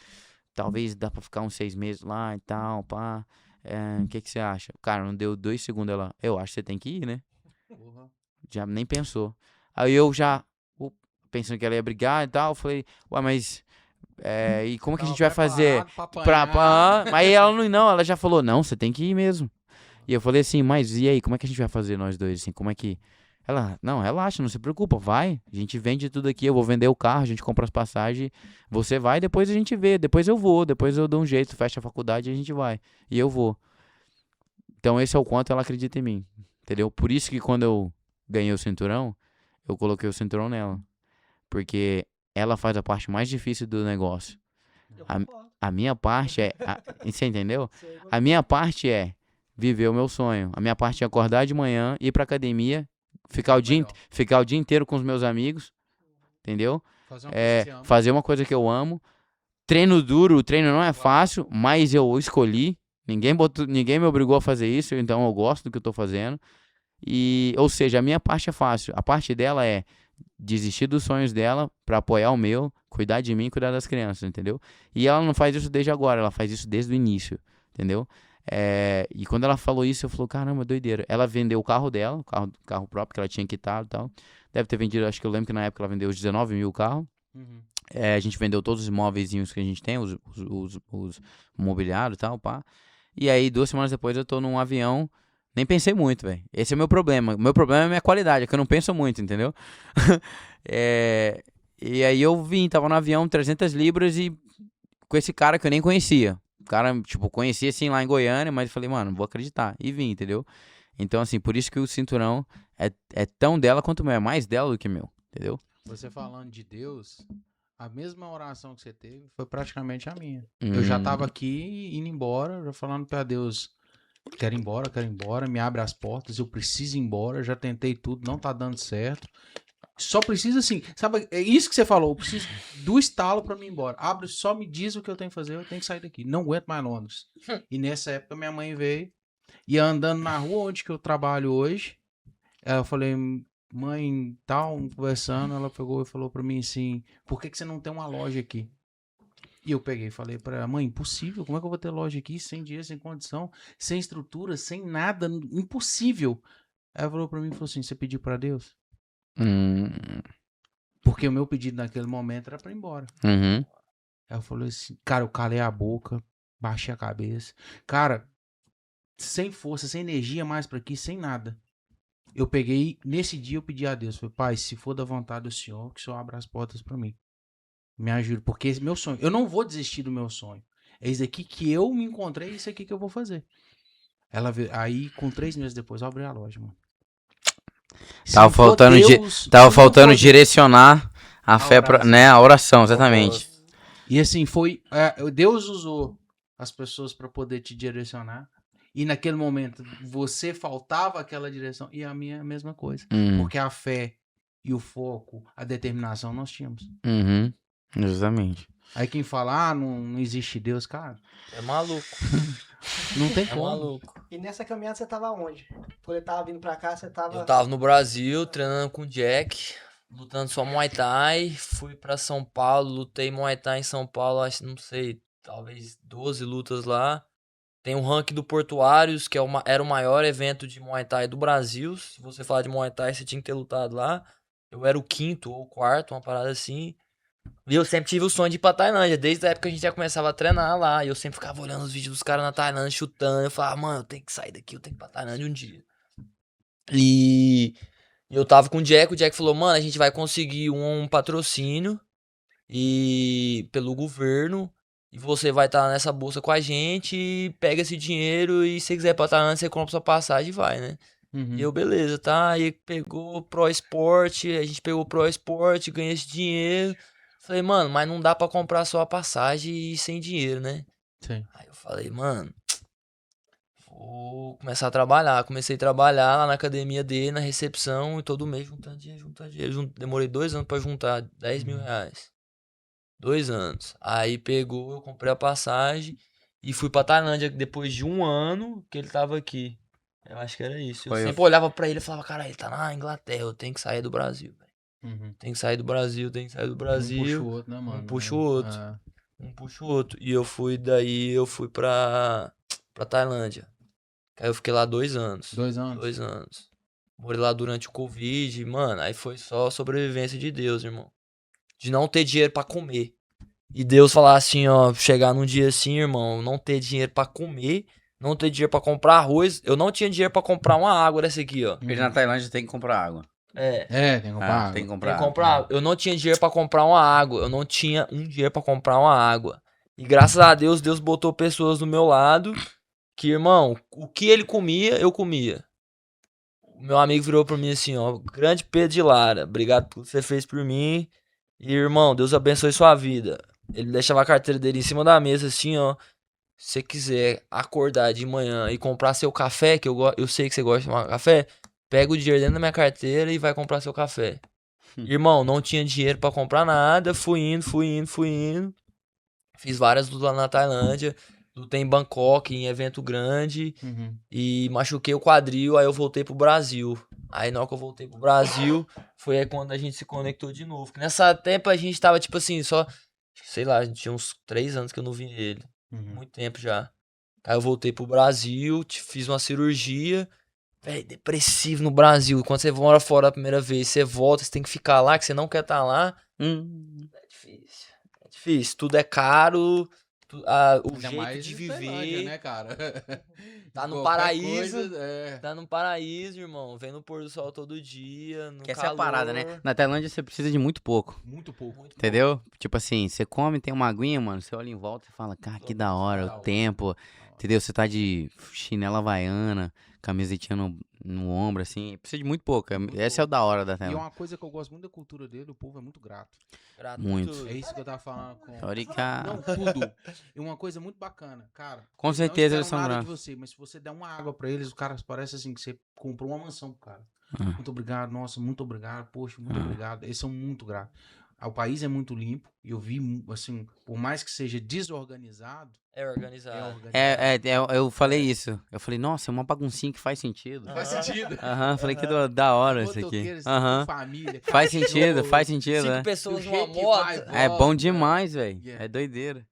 talvez dá pra ficar uns 6 meses lá e tal, pá. O que você acha? Cara, não deu 2 segundos, ela, eu acho que você tem que ir, né? Já nem pensou. Aí eu já, pensando que ela ia brigar e tal, falei, ué, mas e como que a gente vai fazer? Aí ela não, ela já falou, não, você tem que ir mesmo. E eu falei assim, mas e aí, como é que a gente vai fazer nós dois, assim, como é que... Ela, não, relaxa, não se preocupa, vai, a gente vende tudo aqui, eu vou vender o carro, a gente compra as passagens, você vai, depois a gente vê, depois eu vou, depois eu dou um jeito, fecha a faculdade e a gente vai, e eu vou. Então esse é o quanto ela acredita em mim, entendeu? Por isso que quando eu ganhei o cinturão, eu coloquei o cinturão nela. Porque ela faz a parte mais difícil do negócio. A minha parte você entendeu? A minha parte é viver o meu sonho. A minha parte é acordar de manhã, ir pra academia, ficar o dia inteiro com os meus amigos, entendeu? Fazer uma coisa que eu amo. Treino duro, o treino não é fácil, mas eu escolhi. Ninguém me obrigou a fazer isso, então eu gosto do que eu tô fazendo. Ou seja, a minha parte é fácil. A parte dela é desistir dos sonhos dela pra apoiar o meu, cuidar de mim e cuidar das crianças, entendeu? E ela não faz isso desde agora, ela faz isso desde o início, entendeu? E quando ela falou isso, eu falei, caramba, doideira. Ela vendeu o carro dela, o carro próprio que ela tinha quitado e tal. Deve ter vendido, acho que eu lembro que na época ela vendeu os 19 mil carros. A gente vendeu todos os imóveis que a gente tem, os mobiliários e tal, pá. E aí, 2 semanas depois, eu tô num avião. Nem pensei muito, velho. Esse é o meu problema. O meu problema é a minha qualidade, é que eu não penso muito, entendeu? E aí eu tava no avião, 300 libras e com esse cara que eu nem conhecia. O cara, tipo, conhecia assim lá em Goiânia, mas eu falei, mano, vou acreditar. E vim, entendeu? Então, assim, por isso que o cinturão é tão dela quanto o meu. É mais dela do que meu, entendeu? Você falando de Deus, a mesma oração que você teve foi praticamente a minha. Eu já tava aqui indo embora, já falando pra Deus... Quero ir embora, me abre as portas, eu preciso ir embora, já tentei tudo, não tá dando certo. Só precisa assim, sabe, é isso que você falou, eu preciso do estalo pra mim ir embora. Abre, só me diz o que eu tenho que fazer, eu tenho que sair daqui, não aguento mais Londres. E nessa época minha mãe veio, e andando na rua onde que eu trabalho hoje, eu falei, mãe, tal, conversando, ela pegou e falou pra mim assim, por que você não tem uma loja aqui? E eu peguei e falei pra ela, mãe, impossível, como é que eu vou ter loja aqui sem dinheiro, sem condição, sem estrutura, sem nada, impossível. Aí ela falou pra mim, falou assim, você pediu pra Deus? Porque o meu pedido naquele momento era pra ir embora. Uhum. Aí eu falei assim, cara, eu calei a boca, baixei a cabeça. Cara, sem força, sem energia mais pra aqui, sem nada. Eu peguei, nesse dia eu pedi a Deus, falei, pai, se for da vontade do Senhor, que o Senhor abra as portas pra mim. Me ajude, porque esse é meu sonho. Eu não vou desistir do meu sonho. É isso aqui que eu me encontrei, é isso aqui que eu vou fazer. Ela veio, aí, com 3 meses depois, eu abri a loja, mano. Tava faltando direcionar a fé, né? A oração, exatamente. E assim, Deus usou as pessoas para poder te direcionar. E naquele momento, você faltava aquela direção. E a minha é a mesma coisa. Porque a fé e o foco, a determinação, nós tínhamos. Justamente. Aí quem fala, não existe Deus, cara. É maluco. Não tem como. Maluco. E nessa caminhada você tava onde? Quando ele tava vindo pra cá, você tava... Eu tava no Brasil, treinando com o Jack, lutando só Muay Thai. Fui pra São Paulo, lutei Muay Thai em São Paulo, acho, não sei, talvez 12 lutas lá. Tem o ranking do Portuários, que era o maior evento de Muay Thai do Brasil. Se você falar de Muay Thai, você tinha que ter lutado lá. Eu era o 5º ou 4º, uma parada assim. E eu sempre tive o sonho de ir pra Tailândia. Desde a época que a gente já começava a treinar lá. E eu sempre ficava olhando os vídeos dos caras na Tailândia, chutando. Eu falava, mano, eu tenho que sair daqui, eu tenho que ir pra Tailândia um dia. E eu tava com o Jack falou, mano, a gente vai conseguir um patrocínio pelo governo. E você vai estar nessa bolsa com a gente, pega esse dinheiro e se quiser ir pra Tailândia, você compra sua passagem e vai, né? E eu, beleza, tá? Aí pegou Pro Sport, a gente pegou Pro Sport, ganhei esse dinheiro. Falei, mano, mas não dá pra comprar só a passagem e sem dinheiro, né? Sim. Aí eu falei, mano, vou começar a trabalhar. Comecei a trabalhar lá na academia dele, na recepção, e todo mês juntando dinheiro. Demorei 2 anos pra juntar 10 mil reais. 2 anos. Aí pegou, eu comprei a passagem e fui pra Tailândia depois de 1 ano que ele tava aqui. Eu acho que era isso. Eu sempre olhava pra ele e falava, cara, ele tá na Inglaterra, eu tenho que sair do Brasil, velho. Tem que sair do Brasil, tem que sair do Brasil. Um puxa o outro, né, mano? Um puxa o outro. Um puxa o outro. E eu fui pra Tailândia. Aí eu fiquei lá 2 anos. 2 anos? 2 anos. Morei lá durante o Covid, mano, aí foi só sobrevivência de Deus, irmão. De não ter dinheiro pra comer. E Deus falar assim, ó, chegar num dia assim, irmão, não ter dinheiro pra comer, não ter dinheiro pra comprar arroz. Eu não tinha dinheiro pra comprar uma água dessa aqui, ó. Porque na Tailândia tem que comprar água. Tem que comprar água. Tem que comprar água. Eu não tinha dinheiro pra comprar uma água. Eu não tinha dinheiro pra comprar uma água. E graças a Deus, Deus botou pessoas do meu lado que, irmão, o que ele comia, eu comia. O meu amigo virou pra mim assim, ó, grande Pedro de Lara, obrigado pelo que você fez por mim. E, irmão, Deus abençoe sua vida. Ele deixava a carteira dele em cima da mesa, assim, ó. Se você quiser acordar de manhã e comprar seu café, que eu sei que você gosta de tomar café, pega o dinheiro dentro da minha carteira e vai comprar seu café. Irmão, não tinha dinheiro pra comprar nada, fui indo. Fiz várias lutas lá na Tailândia. Lutei em Bangkok, em evento grande. E machuquei o quadril, aí eu voltei pro Brasil. Aí na hora que eu voltei pro Brasil, foi aí quando a gente se conectou de novo. Porque nessa tempo a gente tava, tipo assim, só... Sei lá, a gente tinha uns 3 anos que eu não vi ele. Muito tempo já. Aí eu voltei pro Brasil, fiz uma cirurgia. Véi, depressivo no Brasil. Quando você mora fora a primeira vez, você volta, você tem que ficar lá, que você não quer estar lá. É difícil. É difícil. Tudo é caro. O ainda jeito de viver, Tailândia, né, cara? Tá no paraíso. Tá no paraíso, irmão. Vem no pôr do sol todo dia. No que essa calor. é a parada, né? Na Tailândia você precisa de muito pouco. Muito pouco. Entendeu? Tipo assim, você come, tem uma aguinha, mano. Você olha em volta e fala, cara, que da hora, o tempo. Entendeu? Você tá de chinela havaiana, camisetinha no ombro, assim. Precisa de muito pouco. Essa é o da hora da Tailândia. E uma coisa que eu gosto muito da cultura dele, o povo é muito grato. Muito. É isso que eu tava falando com... Torica. Não, tudo. E uma coisa muito bacana, cara. Com certeza eles são nada gratos. de você, mas se você der uma água pra eles, os caras parecem assim que você comprou uma mansão pro cara. Muito obrigado, nossa, muito obrigado, poxa, muito obrigado. Eles são muito gratos. O país é muito limpo e eu vi, assim, por mais que seja desorganizado... É organizado. Eu falei isso. Eu falei, nossa, é uma baguncinha que faz sentido. Faz sentido. Falei que da hora isso aqui. Família, faz sentido, 5 né? pessoas numa moto. É bom demais, velho. É doideira.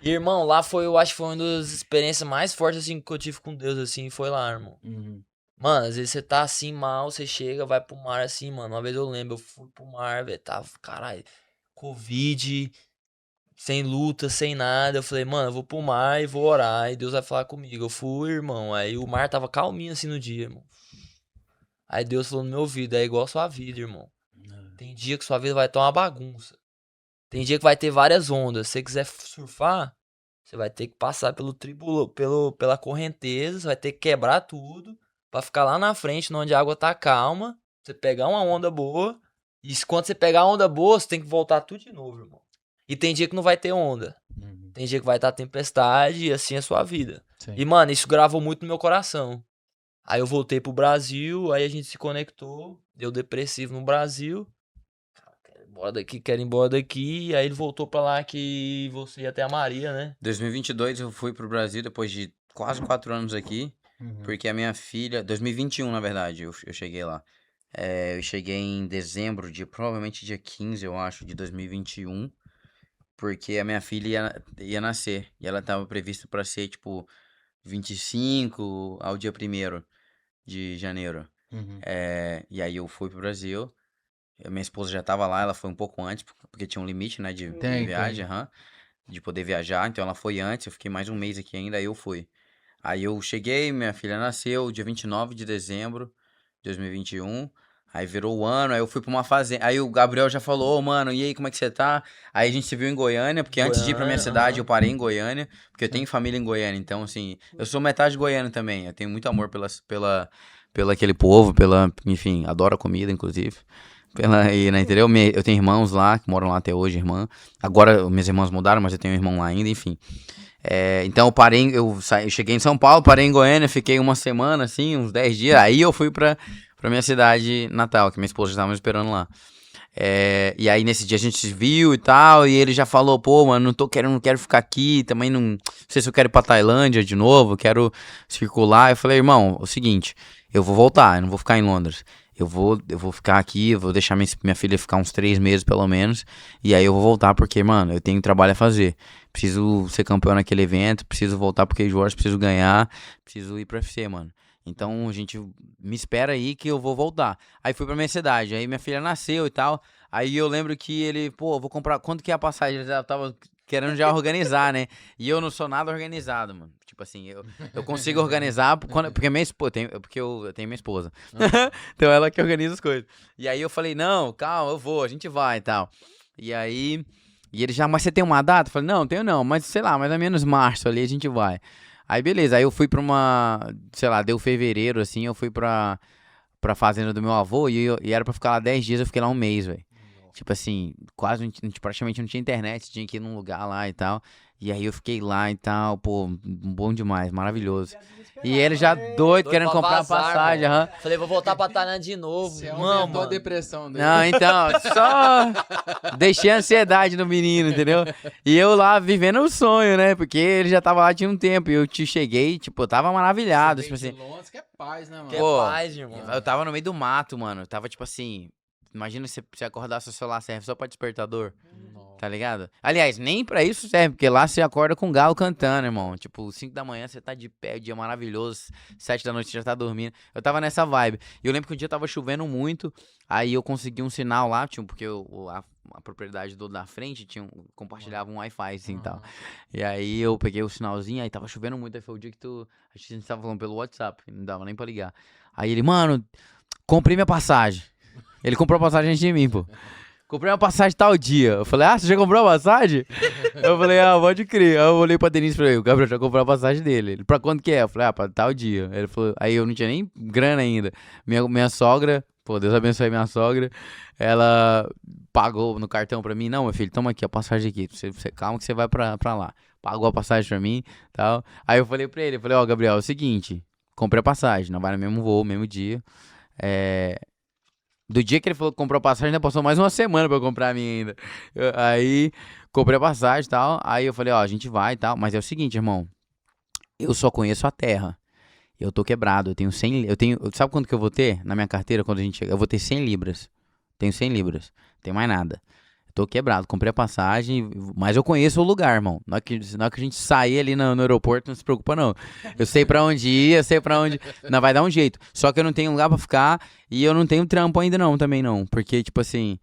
E, irmão, lá eu acho que foi uma das experiências mais fortes, assim, que eu tive com Deus, assim, foi lá, irmão. Mano, às vezes você tá assim mal, você chega, vai pro mar assim, mano. Uma vez eu lembro, eu fui pro mar, velho, tava, caralho, Covid, sem luta, sem nada. Eu falei, mano, eu vou pro mar e vou orar, e Deus vai falar comigo. Eu fui, irmão, aí o mar tava calminho assim no dia, irmão. Aí Deus falou no meu ouvido, é igual a sua vida, irmão. Tem dia que sua vida vai estar uma bagunça. Tem dia que vai ter várias ondas. Se você quiser surfar, você vai ter que passar pela correnteza, você vai ter que quebrar tudo pra ficar lá na frente, onde a água tá calma, você pegar uma onda boa, e quando você pegar a onda boa, você tem que voltar tudo de novo, irmão. E tem dia que não vai ter onda. Tem dia que vai estar tempestade, e assim é a sua vida. Sim. E, mano, isso gravou muito no meu coração. Aí eu voltei pro Brasil, aí a gente se conectou, deu depressivo no Brasil. Quero ir embora daqui. Aí ele voltou pra lá que você ia até a Maria, né? 2022 eu fui pro Brasil depois de quase 4 anos aqui. Porque a minha filha... 2021, na verdade, eu cheguei lá. Eu cheguei em dezembro, provavelmente dia 15, eu acho, de 2021. Porque a minha filha ia nascer. E ela tava prevista pra ser, tipo, 25 ao dia 1º de janeiro. E aí eu fui pro Brasil. Minha esposa já tava lá, ela foi um pouco antes, porque tinha um limite, né, de viagem, de poder viajar. Então ela foi antes, eu fiquei mais um mês aqui ainda, aí eu fui. Aí eu cheguei, minha filha nasceu dia 29 de dezembro de 2021. Aí virou o ano, aí eu fui pra uma fazenda. Aí o Gabriel já falou, mano, e aí, como é que você tá? Aí a gente se viu em Goiânia, porque antes de ir pra minha cidade, eu parei em Goiânia, porque eu tenho família em Goiânia. Então, assim, eu sou metade goiano também. Eu tenho muito amor pela aquele povo, enfim, adoro a comida, inclusive. Entendeu? Eu tenho irmãos lá, que moram lá até hoje, irmã. Agora, minhas irmãs mudaram, mas eu tenho um irmão lá ainda, enfim. Então eu cheguei em São Paulo, parei em Goiânia, fiquei uma semana, assim, uns 10 dias. Aí eu fui pra minha cidade natal, que minha esposa já tava me esperando lá. E aí nesse dia a gente se viu e tal, e ele já falou, pô, mano, não quero ficar aqui, também não sei se eu quero ir pra Tailândia de novo, quero circular. Eu falei, irmão, é o seguinte, eu vou voltar, eu não vou ficar em Londres. Eu vou ficar aqui, eu vou deixar minha filha ficar uns 3 meses pelo menos. E aí eu vou voltar porque, mano, eu tenho trabalho a fazer. Preciso ser campeão naquele evento, preciso voltar pro Cage Wars, preciso ganhar, preciso ir pro UFC, mano. Então, a gente me espera aí que eu vou voltar. Aí fui pra minha cidade, aí minha filha nasceu e tal. Aí eu lembro que ele, pô, vou comprar, quanto que é a passagem? Ele já tava querendo já organizar, né? E eu não sou nada organizado, mano. Tipo assim, eu consigo organizar porque minha esposa, porque eu tenho minha esposa. Então ela que organiza as coisas. E aí eu falei, não, calma, a gente vai e tal. E aí, ele já, mas você tem uma data? Eu falei, não, tenho não, mas sei lá, mais ou menos março ali a gente vai. Aí beleza, aí eu fui pra sei lá, deu fevereiro assim, eu fui pra fazenda do meu avô e era pra ficar lá 10 dias, eu fiquei lá um mês, velho. Tipo assim, praticamente não tinha internet, tinha que ir num lugar lá e tal. E aí eu fiquei lá e tal, pô, bom demais, maravilhoso. E ele já doido querendo comprar vazar, a passagem, aham. Falei, vou voltar pra Tailândia de novo. Você aumentou a depressão dele. Não, então, só deixei a ansiedade no menino, entendeu? E eu lá vivendo o sonho, né? Porque ele já tava lá tinha um tempo. E eu cheguei, tipo, eu tava maravilhado. Tipo assim. Londres, que é paz, né, mano? Que é paz, irmão. Eu tava no meio do mato, mano. Eu tava tipo assim. Imagina você acordar, seu celular serve só pra despertador. Tá ligado? Aliás, nem pra isso serve, porque lá você acorda com o galo cantando, irmão. Tipo, 5 da manhã você tá de pé, dia maravilhoso. 7 da noite você já tá dormindo. Eu tava nessa vibe. E eu lembro que um dia tava chovendo muito. Aí eu consegui um sinal lá, porque a propriedade da frente compartilhava um Wi-Fi assim e tal. E aí eu peguei o sinalzinho, aí tava chovendo muito. Aí foi o dia que a gente tava falando pelo WhatsApp, não dava nem pra ligar. Aí ele, mano, comprei minha passagem. Ele comprou a passagem antes de mim, pô. Comprei uma passagem tal dia. Eu falei, você já comprou a passagem? Eu falei, pode crer. Aí eu olhei pra Denise e falei, o Gabriel já comprou a passagem dele. Ele, pra quando que é? Eu falei, pra tal dia. Ele falou, aí eu não tinha nem grana ainda. Minha sogra, pô, Deus abençoe minha sogra, ela pagou no cartão pra mim. Não, meu filho, toma aqui a passagem aqui. Você calma que você vai pra lá. Pagou a passagem pra mim e tal. Aí eu falei pra ele, Gabriel, é o seguinte, comprei a passagem, não vai no mesmo voo, mesmo dia. Do dia que ele falou que comprou a passagem, ainda passou mais uma semana pra eu comprar a minha ainda. Aí, comprei a passagem e tal. Aí eu falei, a gente vai e tal. Mas é o seguinte, irmão. Eu só conheço a terra. Eu tô quebrado. Eu tenho 100... Sabe quanto que eu vou ter na minha carteira quando a gente chega? Eu vou ter 100 libras. Tenho 100 libras. Não tem mais nada. tô quebrado, comprei a passagem, mas eu conheço o lugar, irmão. Na hora que a gente sair ali no aeroporto, não se preocupa, não. Eu sei pra onde ir, eu sei pra onde... Não, vai dar um jeito. Só que eu não tenho lugar pra ficar e eu não tenho trampo ainda não, também não. Porque, tipo assim,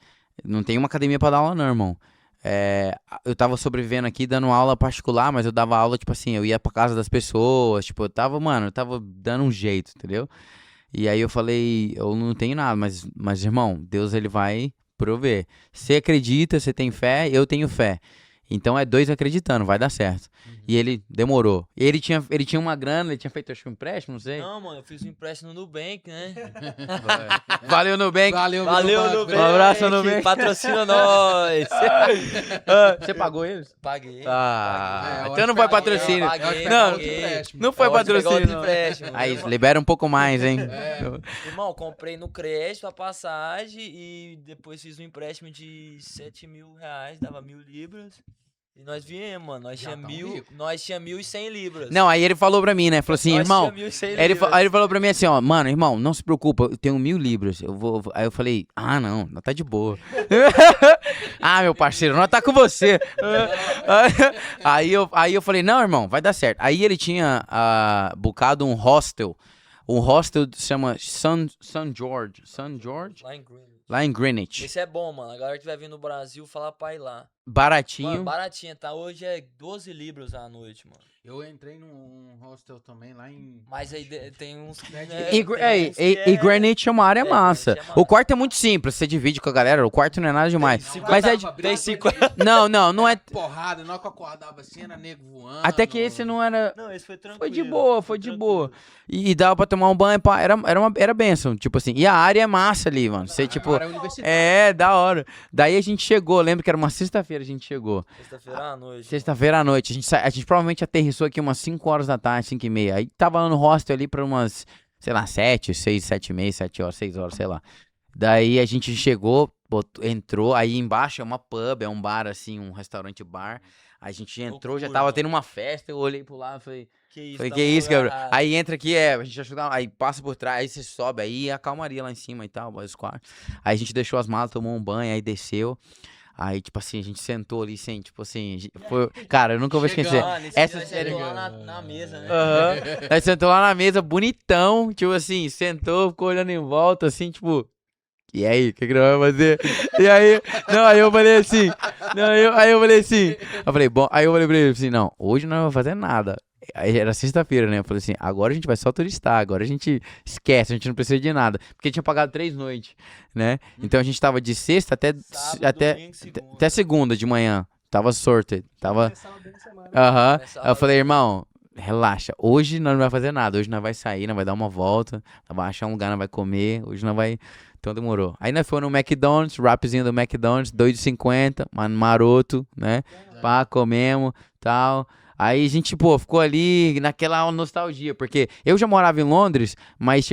não tem uma academia pra dar aula não, irmão. Eu tava sobrevivendo aqui, dando aula particular, mas eu dava aula, tipo assim, eu ia pra casa das pessoas, tipo, eu tava dando um jeito, entendeu? E aí eu falei, eu não tenho nada, mas irmão, Deus, ele vai prover. Você acredita, você tem fé, eu tenho fé. Então é 2 acreditando, vai dar certo. E ele demorou. Ele tinha uma grana, ele tinha feito, acho que um empréstimo, não sei. Não, mano, eu fiz um empréstimo no Nubank, né? Valeu, Nubank. Valeu, Nubank. Um abraço, Nubank. Patrocina nós. Você pagou eles? Paguei. Então não foi patrocínio. Não foi patrocínio. Aí, libera um pouco mais, hein? Irmão, comprei no crédito a passagem e depois fiz um empréstimo de 7 mil reais, dava 1.000 libras. E nós viemos, mano. Nós tinha 1.100 libras. Não, aí ele falou pra mim, né? Falou assim, irmão. Aí ele falou pra mim assim, ó, mano, irmão, não se preocupa, eu tenho 1.000 libras. Aí eu falei, não, tá de boa. Meu parceiro, nós tá com você. aí eu falei, não, irmão, vai dar certo. Aí ele tinha bucado um hostel. Um hostel se chama Sun George. Lá em Greenwich. Esse é bom, mano. A galera que vai vir no Brasil, fala pra ir lá. Baratinho. Mano, baratinho, tá? Hoje é 12 libras à noite, mano. Eu entrei num hostel também lá em... Mas aí tem uns... E Greenwich é uma área massa. O quarto é muito simples, você divide com a galera, o quarto não é nada demais. Tem 50... Não é... Porrada, na hora que eu acordava assim, era nego voando. Até que esse não era... Não, esse foi tranquilo. Foi de boa. E dava pra tomar um banho, pá, era bênção, tipo assim. E a área é massa ali, mano. Você, tipo... da hora. Daí a gente chegou, lembro que era uma sexta-feira a gente chegou. Sexta-feira à noite. A gente provavelmente aterrissou aqui umas 5 horas da tarde, 5h30. Aí tava lá no hostel ali pra umas, sei lá, 7h30, 7 horas, 6 horas, sei lá. Daí a gente chegou, entrou, aí embaixo é uma pub, é um bar assim, um restaurante bar. A gente entrou, já tava tendo uma festa, eu olhei pro lado e falei... Que isso, Gabriel? Aí entra aqui, a gente ajuda, aí passa por trás, aí você sobe, aí a calmaria lá em cima e tal, os quartos. Aí a gente deixou as malas, tomou um banho, aí desceu. Aí, tipo assim, a gente sentou ali, sem, tipo assim, cara, eu nunca vou esquecer. Essa sentou lá na mesa, né? Aí sentou lá na mesa, bonitão, tipo assim, sentou, ficou olhando em volta, assim, tipo... E aí, o que nós vamos fazer? E aí, aí eu falei assim, eu falei, bom, aí eu falei pra ele assim, não, hoje não vamos fazer nada. Aí era sexta-feira, né? Eu falei assim, agora a gente vai só turistar, agora a gente esquece, a gente não precisa de nada. Porque tinha pagado 3 noites, né? Então a gente tava de sexta até segunda de manhã. Tava sorted, tava... Aí eu falei, irmão, relaxa, hoje nós não vai fazer nada, hoje nós vai sair, nós vai dar uma volta, nós vai achar um lugar, nós vai comer, hoje nós vai... Então demorou. Aí nós fomos no McDonald's, rapzinho do McDonald's, 2,50, maroto, né? Pá, comemos, tal... Aí a gente, ficou ali naquela nostalgia, porque eu já morava em Londres, mas,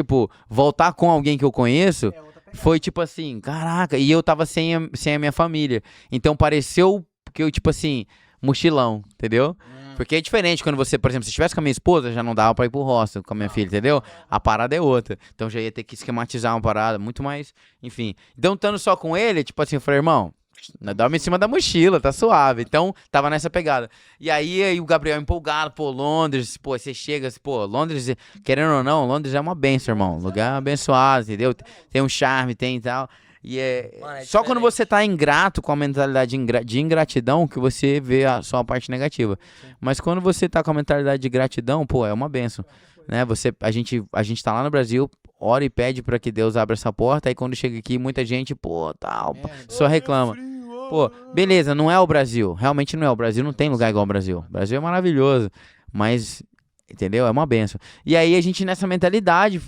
voltar com alguém que eu conheço foi, assim, caraca, e eu tava sem a minha família. Então pareceu que eu, mochilão, entendeu? Porque é diferente quando você, por exemplo, se estivesse com a minha esposa, já não dava pra ir pro hostel com a minha filha, entendeu? A parada é outra. Então já ia ter que esquematizar uma parada, muito mais, enfim. Então, estando só com ele, eu falei, irmão, dorme em cima da mochila, tá suave. Então, tava nessa pegada. E aí o Gabriel empolgado, Londres, você chega, Londres, querendo ou não, Londres é uma benção, irmão. Lugar abençoado, entendeu? Tem um charme, tem e tal. E só quando você tá ingrato, com a mentalidade de ingratidão, que você vê só a parte negativa. Mas quando você tá com a mentalidade de gratidão, é uma benção. Né? A gente tá lá no Brasil, ora e pede pra que Deus abra essa porta, aí quando chega aqui, muita gente, só reclama. Beleza, não é o Brasil, realmente não é o Brasil, não tem lugar igual ao Brasil. O Brasil é maravilhoso, mas, entendeu? É uma benção. E aí a gente nessa mentalidade,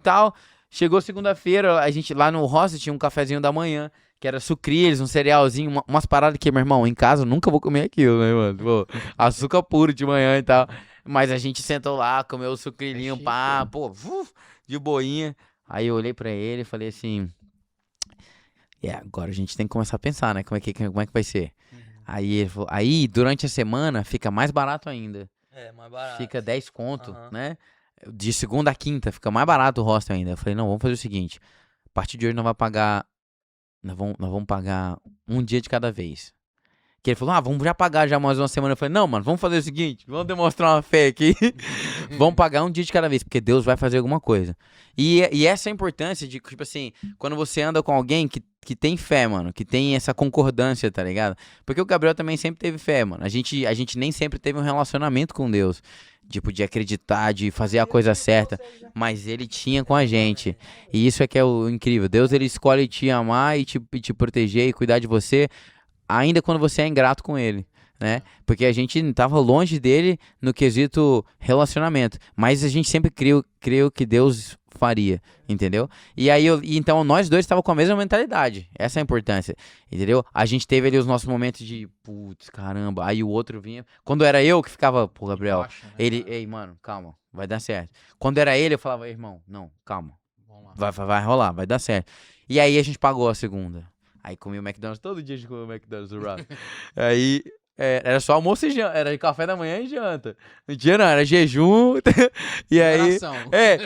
tal, chegou segunda-feira, a gente lá no hostel tinha um cafezinho da manhã, que era sucrilhos, um cerealzinho, umas paradas que, meu irmão, em casa eu nunca vou comer aquilo, né, mano? Açúcar puro de manhã e tal. Mas a gente sentou lá, comeu o sucrilhinho, de boinha. Aí eu olhei pra ele e falei assim... agora a gente tem que começar a pensar, né? Como é que vai ser? Aí ele falou, durante a semana fica mais barato ainda. Mais barato. Fica 10 conto, né? De segunda a quinta, fica mais barato o hostel ainda. Eu falei, não, vamos fazer o seguinte. A partir de hoje não vai pagar nós vamos pagar um dia de cada vez. Que ele falou, vamos já pagar já mais uma semana. Eu falei, não, mano, vamos fazer o seguinte, vamos demonstrar uma fé aqui. Vamos pagar um dia de cada vez, porque Deus vai fazer alguma coisa. E essa é a importância de, tipo assim, quando você anda com alguém que tem fé, mano, que tem essa concordância, tá ligado? Porque o Gabriel também sempre teve fé, mano. A gente nem sempre teve um relacionamento com Deus, tipo, de acreditar, de fazer a coisa certa, mas ele tinha com a gente. E isso é que é o incrível. Deus, ele escolhe te amar e te proteger e cuidar de você, ainda quando você é ingrato com ele, né? Porque a gente tava longe dele no quesito relacionamento, mas a gente sempre creu que Deus faria, entendeu? E aí, então nós dois estávamos com a mesma mentalidade, essa é a importância, entendeu? A gente teve ali os nossos momentos de, putz, caramba, aí o outro vinha, quando era eu que ficava, pô, Gabriel, Embaixo, né, ele, cara? ei, mano, calma, vai dar certo. Quando era ele, eu falava, irmão, não, calma, vai rolar, vai dar certo. E aí a gente pagou a segunda. Aí comi o McDonald's, todo dia a gente comia o McDonald's do Ralph. Aí era só almoço e janta, era café da manhã e janta. No dia não, era jejum. E aí.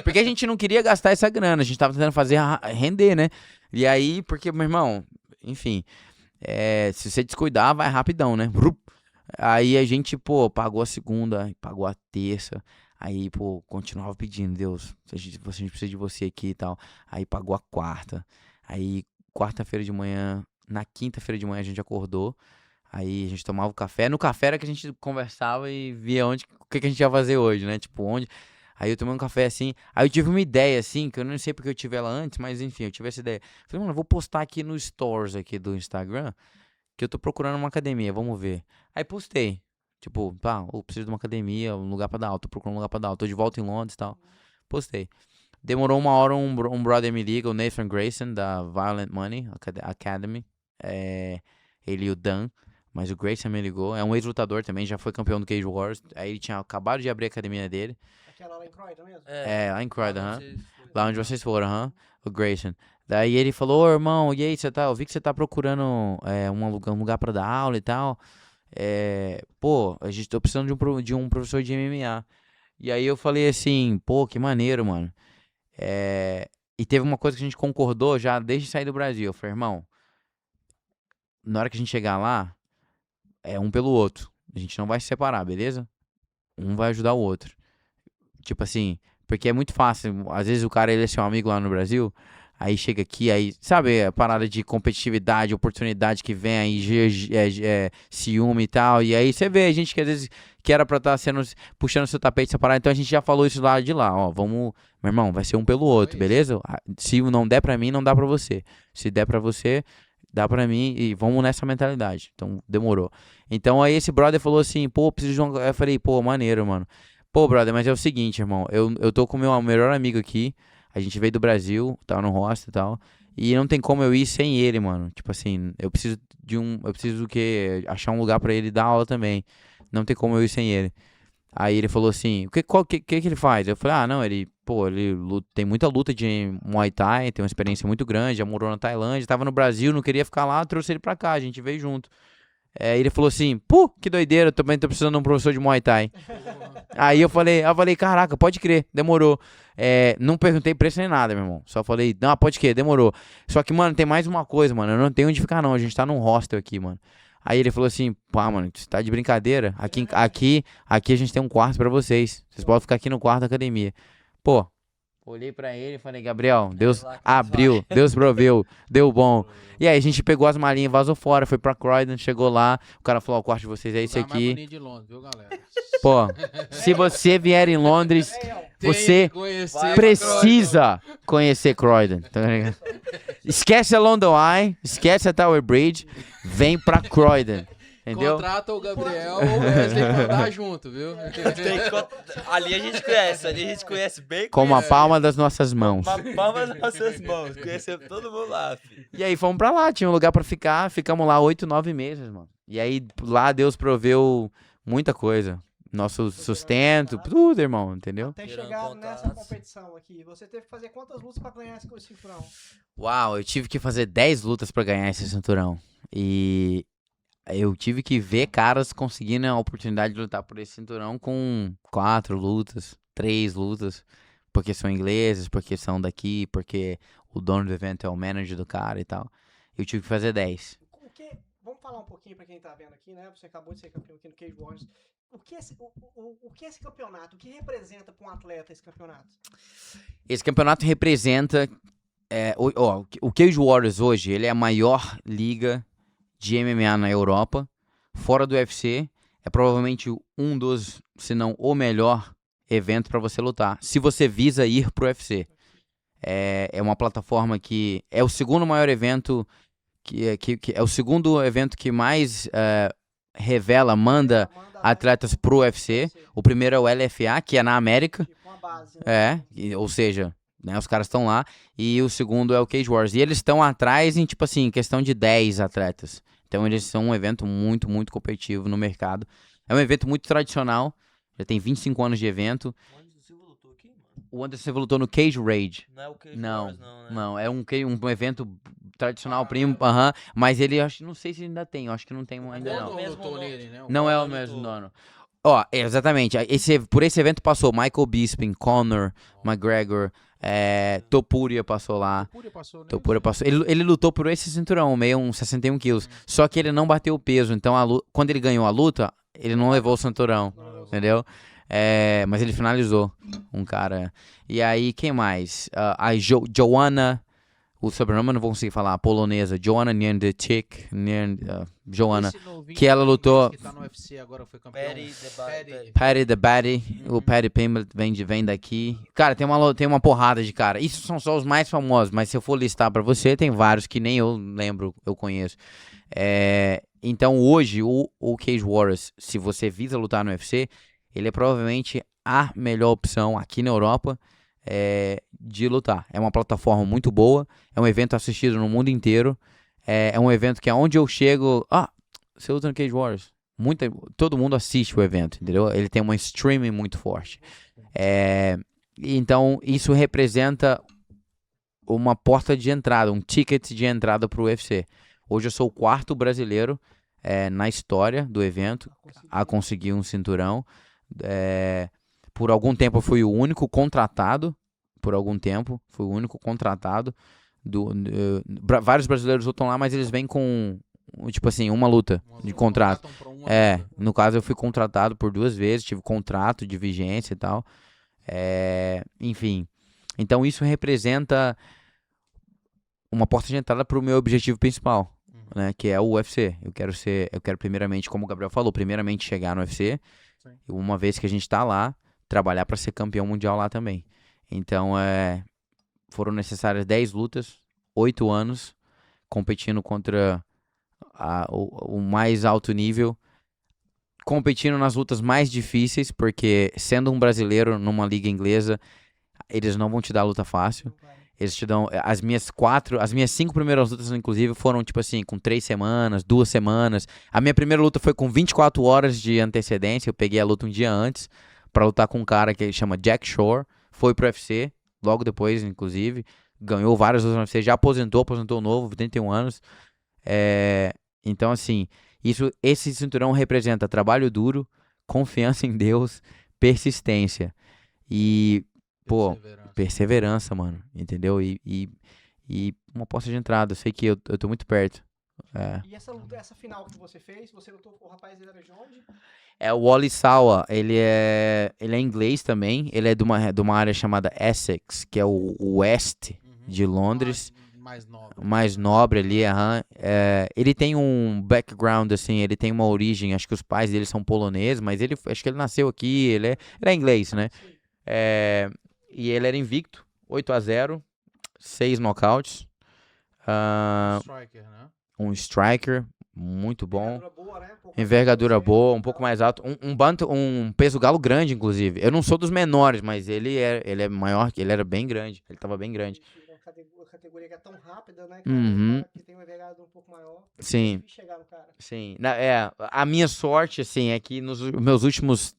Porque a gente não queria gastar essa grana, a gente tava tentando fazer render, né? E aí, porque, meu irmão, enfim, se você descuidar, vai rapidão, né? Aí a gente, pô, pagou a segunda, pagou a terça. Aí, pô, continuava pedindo, Deus, a gente precisa de você aqui e tal. Aí pagou a quarta. Aí, quarta-feira de manhã, na quinta-feira de manhã a gente acordou, aí a gente tomava o café, no café era que a gente conversava e via o que a gente ia fazer hoje, né, tipo, aí eu tomei um café assim, aí eu tive uma ideia assim, que eu não sei porque eu tive ela antes, mas enfim, eu tive essa ideia, falei, mano, eu vou postar aqui no Stories aqui do Instagram, que eu tô procurando uma academia, vamos ver, aí postei, tipo, eu preciso de uma academia, um lugar pra dar aula, tô procurando um lugar pra dar aula, tô de volta em Londres e tal, postei. Demorou uma hora, um brother me liga, o Nathan Grayson, da Violent Money Academy. Ele e o Dan, mas o Grayson me ligou. É um ex-lutador também, já foi campeão do Cage Wars. Aí ele tinha acabado de abrir a academia dele. Aquela lá em Croydon mesmo? Lá em Croydon, lá onde vocês foram, o Grayson. Daí ele falou, irmão, e aí, eu vi que você tá procurando um lugar pra dar aula e tal. Pô, a gente tô precisando de um professor de MMA. E aí eu falei assim, pô, que maneiro, mano. E teve uma coisa que a gente concordou já desde sair do Brasil. Eu falei, irmão, na hora que a gente chegar lá, é um pelo outro. A gente não vai se separar, beleza? Um vai ajudar o outro. Tipo assim, porque é muito fácil. Às vezes o cara, ele é seu amigo lá no Brasil, aí chega aqui, aí, sabe, a parada de competitividade, oportunidade que vem aí, ciúme e tal. E aí você vê a gente que às vezes que era pra estar puxando seu tapete separado. Então a gente já falou isso lá de lá, ó. Vamos, meu irmão, vai ser um pelo outro, beleza? Se não der pra mim, não dá pra você. Se der pra você, dá pra mim e vamos nessa mentalidade. Então, demorou. Então aí esse brother falou assim, pô, preciso de um... Eu falei, pô, maneiro, mano. Pô, brother, mas é o seguinte, irmão. Eu tô com o meu melhor amigo aqui. A gente veio do Brasil, tá no hostel e tal. E não tem como eu ir sem ele, mano. Tipo assim, eu preciso o quê? Achar um lugar pra ele dar aula também. Não tem como eu ir sem ele. Aí ele falou assim, o que ele faz? Eu falei, não, ele tem muita luta de Muay Thai, tem uma experiência muito grande, já morou na Tailândia, tava no Brasil, não queria ficar lá, trouxe ele pra cá, a gente veio junto. Ele falou assim, pô, que doideira, eu também tô precisando de um professor de Muay Thai. Aí eu falei, caraca, pode crer, demorou. Não perguntei preço nem nada, meu irmão. Só falei, não, pode crer, demorou. Só que, mano, tem mais uma coisa, mano, eu não tenho onde ficar não, a gente tá num hostel aqui, mano. Aí ele falou assim, pá, mano, você tá de brincadeira? Aqui a gente tem um quarto pra vocês. Vocês podem ficar aqui no quarto da academia. Pô, olhei pra ele e falei, Gabriel, Deus abriu, Deus proveu, deu bom. E aí a gente pegou as malinhas, vazou fora, foi pra Croydon, chegou lá, o cara falou, o quarto de vocês é esse aqui. Mais bonito de Londres, viu, galera? Pô, se você vier em Londres, você precisa conhecer Croydon. Tá ligado? Esquece a London Eye, esquece a Tower Bridge, vem pra Croydon. Entendeu? Contrata o Gabriel ou o Wesley pra andar junto, viu? Ali a gente conhece bem. Com a palma das nossas mãos. Com a palma das nossas mãos, conhecemos todo mundo lá, filho. E aí fomos pra lá, tinha um lugar pra ficar, ficamos lá 8, 9 meses, mano. E aí lá Deus proveu muita coisa. Nosso sustento, tudo, irmão, entendeu? Até chegar nessa competição aqui, você teve que fazer quantas lutas pra ganhar esse cinturão? Uau, eu tive que fazer 10 lutas pra ganhar esse cinturão. E eu tive que ver caras conseguindo a oportunidade de lutar por esse cinturão com 4 lutas, 3 lutas, porque são ingleses, porque são daqui, porque o dono do evento é o manager do cara e tal. Eu tive que fazer 10. Vamos falar um pouquinho pra quem tá vendo aqui, né? Você acabou de ser campeão aqui no Cage Warriors. O que é esse campeonato? O que representa para um atleta esse campeonato? Esse campeonato representa... o Cage Warriors hoje, ele é a maior liga de MMA na Europa. Fora do UFC, é provavelmente um dos, se não o melhor evento para você lutar. Se você visa ir pro UFC. É uma plataforma que é o segundo maior evento, que é o segundo evento que mais manda atletas pro UFC. O primeiro é o LFA, que é na América. Tipo uma base, né? Ou seja, né, os caras estão lá. E o segundo é o Cage Wars. E eles estão atrás em, tipo assim, questão de 10 atletas. Então eles são um evento muito, muito competitivo no mercado. É um evento muito tradicional. Já tem 25 anos de evento. O Anderson Silva lutou no Cage Rage. Não é o Cage Wars, não, né? Não, é um evento tradicional, primo, mas ele, não sei se ainda tem, eu acho que não tem ainda não. Não é o mesmo dono. Exatamente, por esse evento passou Michael Bisping, Conor, McGregor, Topuria passou lá. Topuria passou. Ele lutou por esse cinturão, meio uns 61 quilos, só que ele não bateu o peso, então quando ele ganhou a luta, ele não levou o cinturão, entendeu? Mas ele finalizou um cara. E aí, quem mais? A Joanna, o sobrenome eu não vou conseguir falar, a polonesa, Joanna Jędrzejczyk, Joanna, que ela lutou. Que tá no UFC agora, foi campeão. Patty the Batty, o Patty Pimblett vem daqui. Cara, tem uma porrada de cara. Isso são só os mais famosos, mas se eu for listar pra você, tem vários que nem eu lembro, eu conheço. Então hoje, o Cage Warriors, se você visa lutar no UFC, ele é provavelmente a melhor opção aqui na Europa de lutar. É uma plataforma muito boa, é um evento assistido no mundo inteiro, é um evento que aonde eu chego... você luta no Cage Warriors. Todo mundo assiste o evento, entendeu? Ele tem uma streaming muito forte. Então, isso representa uma porta de entrada, um ticket de entrada para o UFC. Hoje eu sou o 4º brasileiro na história do evento a conseguir um cinturão. Por algum tempo eu fui o único contratado. Vários brasileiros lutam lá, mas eles vêm com, tipo assim, uma luta de contrato. No caso eu fui contratado por 2 vezes, tive contrato de vigência e tal. Enfim, então isso representa uma porta de entrada para o meu objetivo principal, né, que é o UFC. Eu quero primeiramente, como o Gabriel falou, chegar no UFC. E uma vez que a gente tá lá, trabalhar para ser campeão mundial lá também. Então, foram necessárias 10 lutas, 8 anos, competindo contra o mais alto nível, competindo nas lutas mais difíceis, porque sendo um brasileiro numa liga inglesa, eles não vão te dar luta fácil. Eles te dão, as minhas 5 primeiras lutas, inclusive, foram, tipo assim, com 3 semanas, 2 semanas. A minha primeira luta foi com 24 horas de antecedência. Eu peguei a luta um dia antes pra lutar com um cara que chama Jack Shore. Foi pro UFC, logo depois, inclusive. Ganhou várias lutas no UFC, já aposentou novo, 31 anos. Então, assim, esse cinturão representa trabalho duro, confiança em Deus, persistência e, perseverança, mano, entendeu? E uma porta de entrada, eu sei que eu tô muito perto. E essa final que você fez, você lutou com o rapaz, ele era de onde? É o Wally Sawa, ele é inglês também, ele é de uma área chamada Essex, que é o oeste de Londres. Mais nobre ali, ele tem um background, assim, ele tem uma origem, acho que os pais dele são poloneses, mas acho que ele nasceu aqui, ele é inglês, né? E ele era invicto, 8-0, 6 nocautes. Um striker, muito bom. Envergadura boa, um pouco mais alto. Um peso galo grande, inclusive. Eu não sou dos menores, mas ele é maior, ele era bem grande. Ele tava bem grande. A categoria que é tão rápida, né? Que tem uma envergadura um pouco maior. Sim. Chegar no cara. Sim. A minha sorte, assim, é que nos meus últimos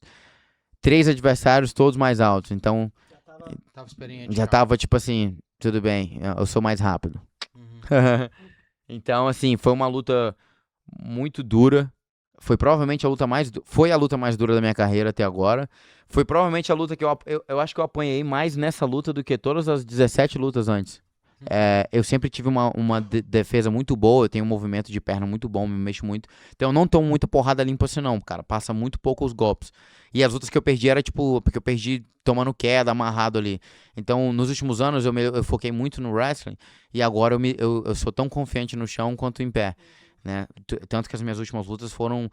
3 adversários, todos mais altos. Então, tava experiente. Já tava, tipo assim, tudo bem, eu sou mais rápido. Então, assim, foi uma luta muito dura. Foi provavelmente a luta mais dura da minha carreira até agora. Foi provavelmente a luta que eu acho que eu apanhei mais nessa luta do que todas as 17 lutas antes. eu sempre tive uma defesa muito boa, eu tenho um movimento de perna muito bom, me mexo muito. Então eu não tomo muita porrada limpa assim não, cara. Passa muito pouco os golpes. E as lutas que eu perdi era tipo, porque eu perdi tomando queda, amarrado ali. Então nos últimos anos eu foquei muito no wrestling e agora eu sou tão confiante no chão quanto em pé, né? Tanto que as minhas últimas lutas foram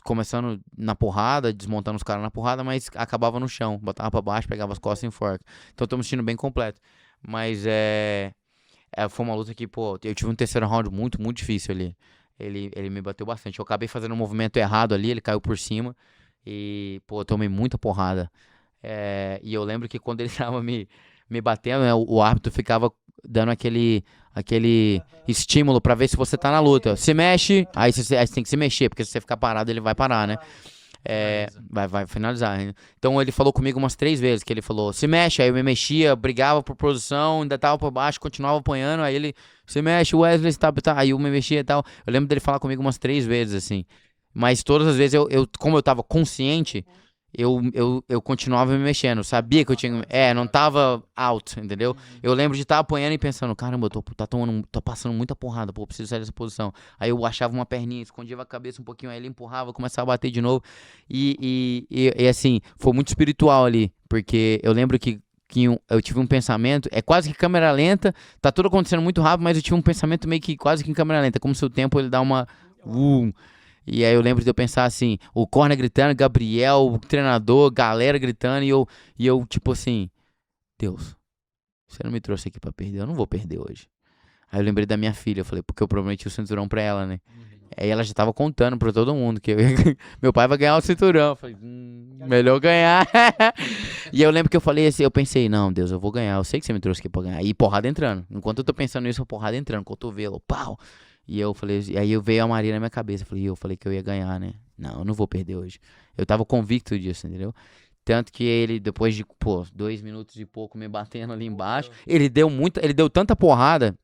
começando na porrada, desmontando os caras na porrada, mas acabava no chão, botava pra baixo, pegava as costas e enforca. Então eu tô me sentindo bem completo. Mas foi uma luta que, pô, eu tive um terceiro round muito, muito difícil ali. Ele me bateu bastante. Eu acabei fazendo um movimento errado ali, ele caiu por cima. E, pô, eu tomei muita porrada. E eu lembro que quando ele tava me batendo, né, o árbitro ficava dando aquele estímulo pra ver se você tá na luta. Se mexe, aí você tem que se mexer, porque se você ficar parado, ele vai parar, né? Vai finalizar. Né? Então ele falou comigo umas 3 vezes, que ele falou, se mexe, aí eu me mexia, brigava por posição, ainda tava por baixo, continuava apanhando, aí ele, se mexe, Wesley, tá, aí eu me mexia e tal. Eu lembro dele falar comigo umas 3 vezes, assim. Mas todas as vezes, como eu tava consciente, eu continuava me mexendo. Sabia que eu tinha. Não tava out, entendeu? Eu lembro de estar apanhando e pensando, caramba, eu tô passando muita porrada, pô, preciso sair dessa posição. Aí eu achava uma perninha, escondia a cabeça um pouquinho, aí ele empurrava, começava a bater de novo. E assim, foi muito espiritual ali, porque eu lembro que eu tive um pensamento, quase que câmera lenta, tá tudo acontecendo muito rápido, mas eu tive um pensamento meio que quase que em câmera lenta, como se o tempo ele dá uma. E aí eu lembro de eu pensar assim, o corner gritando, Gabriel, o treinador, galera gritando, e eu tipo assim, Deus, você não me trouxe aqui pra perder, eu não vou perder hoje. Aí eu lembrei da minha filha, eu falei, porque eu prometi o cinturão pra ela, né? Aí ela já tava contando pra todo mundo que meu pai vai ganhar o cinturão. Eu falei, melhor ganhar. E eu lembro que eu falei assim, eu pensei, não, Deus, eu vou ganhar, eu sei que você me trouxe aqui pra ganhar. E porrada entrando. Enquanto eu tô pensando nisso, a porrada entrando, cotovelo, pau. E eu falei, e aí veio a Maria na minha cabeça, eu falei que eu ia ganhar, né? Não, eu não vou perder hoje. Eu tava convicto disso, entendeu? Tanto que ele, depois de, 2 minutos e pouco me batendo ali embaixo, ele deu tanta porrada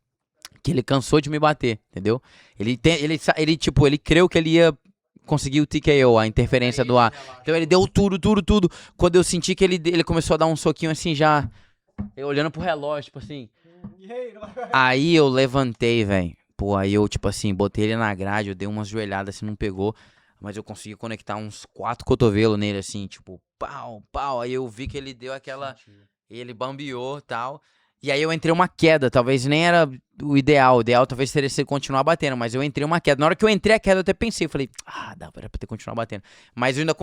que ele cansou de me bater, entendeu? Ele creu que ele ia conseguir o TKO, a interferência do ar. Então ele deu tudo. Quando eu senti que ele começou a dar um soquinho assim já, eu olhando pro relógio, tipo assim. Aí eu levantei, velho. Pô, aí eu, tipo assim, botei ele na grade, eu dei umas joelhadas, assim, não pegou. Mas eu consegui conectar uns 4 cotovelos nele, assim, tipo, pau. Aí eu vi que ele deu aquela... Ele bambeou e tal. E aí eu entrei uma queda, talvez nem era o ideal. O ideal talvez seria você continuar batendo, mas eu entrei uma queda. Na hora que eu entrei a queda, eu até pensei, eu falei, dá pra ter continuar batendo. Mas eu ainda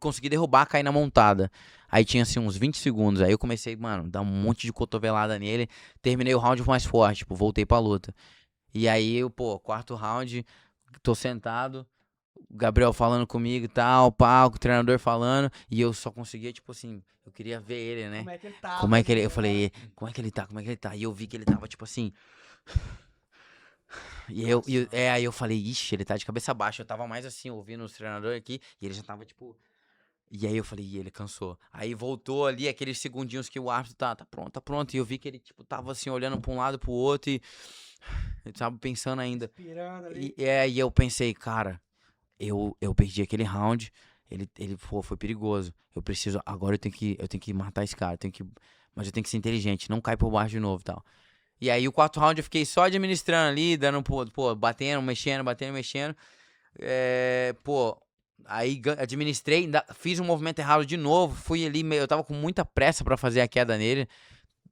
consegui derrubar, cair na montada. Aí tinha, assim, uns 20 segundos. Aí eu comecei, mano, dar um monte de cotovelada nele. Terminei o round mais forte, tipo, voltei pra luta. E aí, quarto round, tô sentado, o Gabriel falando comigo e tal, o treinador falando, e eu só conseguia, tipo assim, eu queria ver ele, né? Como é que ele tá? Eu falei, como é que ele tá? E eu vi que ele tava, tipo assim... Aí eu falei, ixi, ele tá de cabeça baixa. Eu tava mais assim, ouvindo os treinadores aqui, e ele já tava, tipo... E aí eu falei, ele cansou. Aí voltou ali, aqueles segundinhos que o árbitro tá pronto. E eu vi que ele, tipo, tava assim, olhando pra um lado, pro outro, e... Eu tava pensando ainda. E eu pensei, cara, eu perdi aquele round, ele foi perigoso. Agora eu tenho que matar esse cara, mas eu tenho que ser inteligente, não cair por baixo de novo e tal. E aí o quarto round eu fiquei só administrando ali, dando, batendo, mexendo. Aí administrei, fiz um movimento errado de novo, fui ali, eu tava com muita pressa pra fazer a queda nele.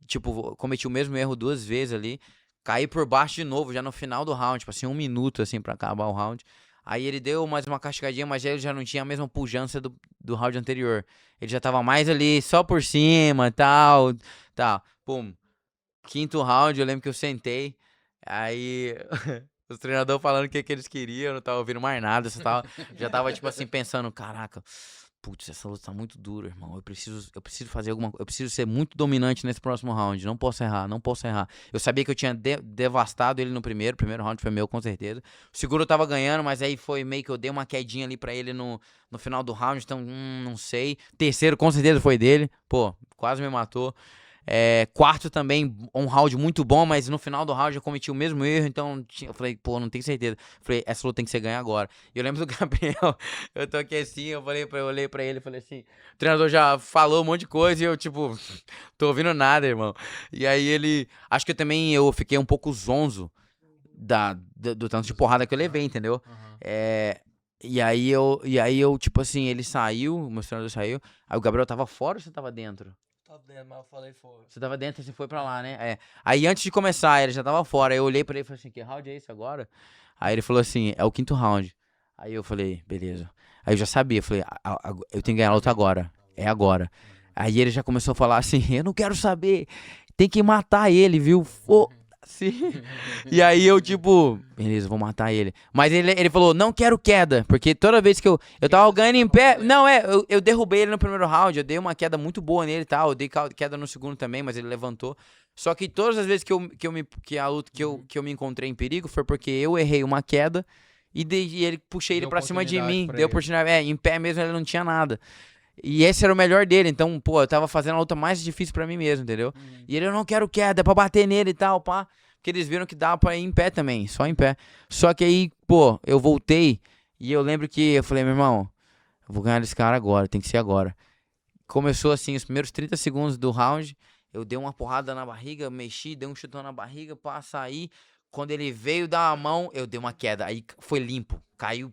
Tipo, cometi o mesmo erro 2 vezes ali. Caí por baixo de novo, já no final do round, tipo assim, 1 minuto, assim, pra acabar o round. Aí ele deu mais uma castigadinha, mas ele já não tinha a mesma pujança do round anterior. Ele já tava mais ali, só por cima e tal. Pum. Quinto round, eu lembro que eu sentei. Aí, os treinadores falando o que eles queriam, eu não tava ouvindo mais nada. Já tava, tipo assim, pensando, caraca... Putz, essa luta tá muito dura, irmão. Eu preciso fazer alguma coisa. Eu preciso ser muito dominante nesse próximo round. Não posso errar. Eu sabia que eu tinha devastado ele no primeiro. O primeiro round foi meu, com certeza. O segundo eu tava ganhando, mas aí foi meio que eu dei uma quedinha ali pra ele no final do round. Então, não sei. Terceiro, com certeza, foi dele. Quase me matou. Quarto também, um round muito bom, mas no final do round eu cometi o mesmo erro, então eu falei, pô, não tenho certeza. Falei, essa luta tem que ser ganha agora. E eu lembro do Gabriel, eu tô aqui assim, eu olhei pra ele e falei assim, o treinador já falou um monte de coisa e eu, tipo, tô ouvindo nada, irmão. E aí acho que eu fiquei um pouco zonzo do tanto de porrada que eu levei, entendeu? E aí eu, tipo assim, ele saiu, o meu treinador saiu, aí o Gabriel tava fora ou você tava dentro? Tava dentro, mas eu falei fora. Você tava dentro e você foi pra lá, né? Aí antes de começar, ele já tava fora. Aí eu olhei pra ele e falei assim, que round é esse agora? Aí ele falou assim, é o 5º round. Aí eu falei, beleza. Aí eu já sabia, falei, eu tenho que ganhar a luta agora. É agora. Aí ele já começou a falar assim, eu não quero saber. Tem que matar ele, viu? Sim. E aí eu, tipo, beleza, vou matar ele. Mas ele falou, não quero queda. Porque toda vez que eu tava ganhando em pé. Não, eu derrubei ele no primeiro round. Eu dei uma queda muito boa nele e tal. Eu dei queda no segundo também, mas ele levantou. Só que todas as vezes que eu me encontrei em perigo foi porque eu errei uma queda e ele puxei ele pra cima de mim. Deu oportunidade. Em pé mesmo ele não tinha nada. E esse era o melhor dele, então, pô, eu tava fazendo a luta mais difícil pra mim mesmo, entendeu? E ele, eu não quero queda, é pra bater nele e tal, pá. Porque eles viram que dava pra ir em pé também, só em pé. Só que aí, pô, eu voltei e eu lembro que eu falei, meu irmão, eu vou ganhar desse cara agora, tem que ser agora. Começou assim, os primeiros 30 segundos do round, eu dei uma porrada na barriga, mexi, dei um chutão na barriga pra sair. Quando ele veio dar a mão, eu dei uma queda. Aí foi limpo. Caiu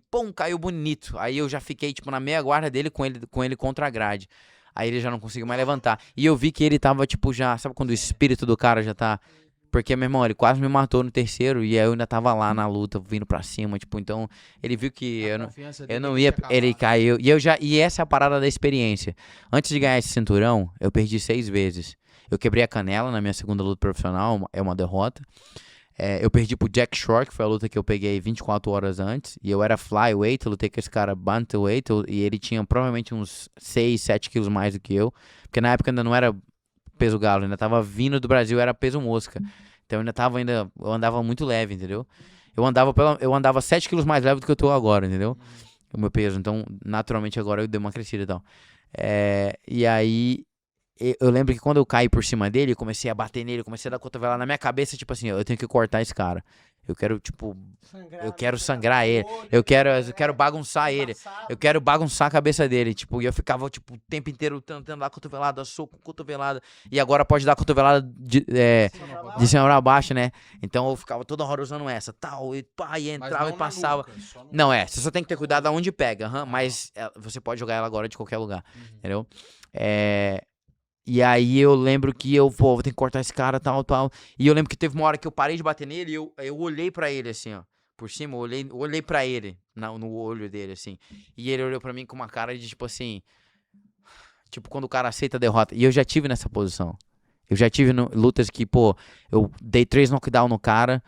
bonito. Aí eu já fiquei, tipo, na meia guarda dele com ele contra a grade. Aí ele já não conseguiu mais levantar. E eu vi que ele tava, tipo, já... Sabe quando o espírito do cara já tá... Porque, meu irmão, ele quase me matou no terceiro e aí eu ainda tava lá na luta, vindo pra cima, tipo, então... Ele viu que eu não ia... Ele caiu. E essa é a parada da experiência. Antes de ganhar esse cinturão, eu perdi 6 vezes. Eu quebrei a canela na minha segunda luta profissional, é uma derrota. Eu perdi pro Jack Shore, que foi a luta que eu peguei 24 horas antes. E eu era flyweight, eu lutei com esse cara bantamweight. E ele tinha provavelmente uns 6, 7 quilos mais do que eu. Porque na época ainda não era peso galo, ainda tava vindo do Brasil, era peso mosca. Então eu andava muito leve, entendeu? Eu andava 7 quilos mais leve do que eu tô agora, entendeu? O meu peso. Então, naturalmente, agora eu dei uma crescida e tal. E aí... Eu lembro que quando eu caí por cima dele, eu comecei a bater nele, comecei a dar cotovelada na minha cabeça, tipo assim, eu tenho que cortar esse cara. Eu quero, tipo, eu quero sangrar ele, eu quero bagunçar ele, eu quero bagunçar a cabeça dele, tipo, e eu ficava, tipo, o tempo inteiro tentando dar cotovelada, soco, cotovelada, e agora pode dar cotovelada de cima pra baixo, né? Então eu ficava toda hora usando essa, tal, e pá, e entrava e passava. Não, você só tem que ter cuidado aonde pega, mas você pode jogar ela agora de qualquer lugar, entendeu? E aí eu lembro que vou ter que cortar esse cara, tal. E eu lembro que teve uma hora que eu parei de bater nele e eu olhei pra ele, assim, ó. Por cima, eu olhei pra ele, no olho dele, assim. E ele olhou pra mim com uma cara de, tipo assim... Tipo, quando o cara aceita a derrota. E eu já tive nessa posição. Eu já tive lutas que, pô... Eu dei 3 knockdown no cara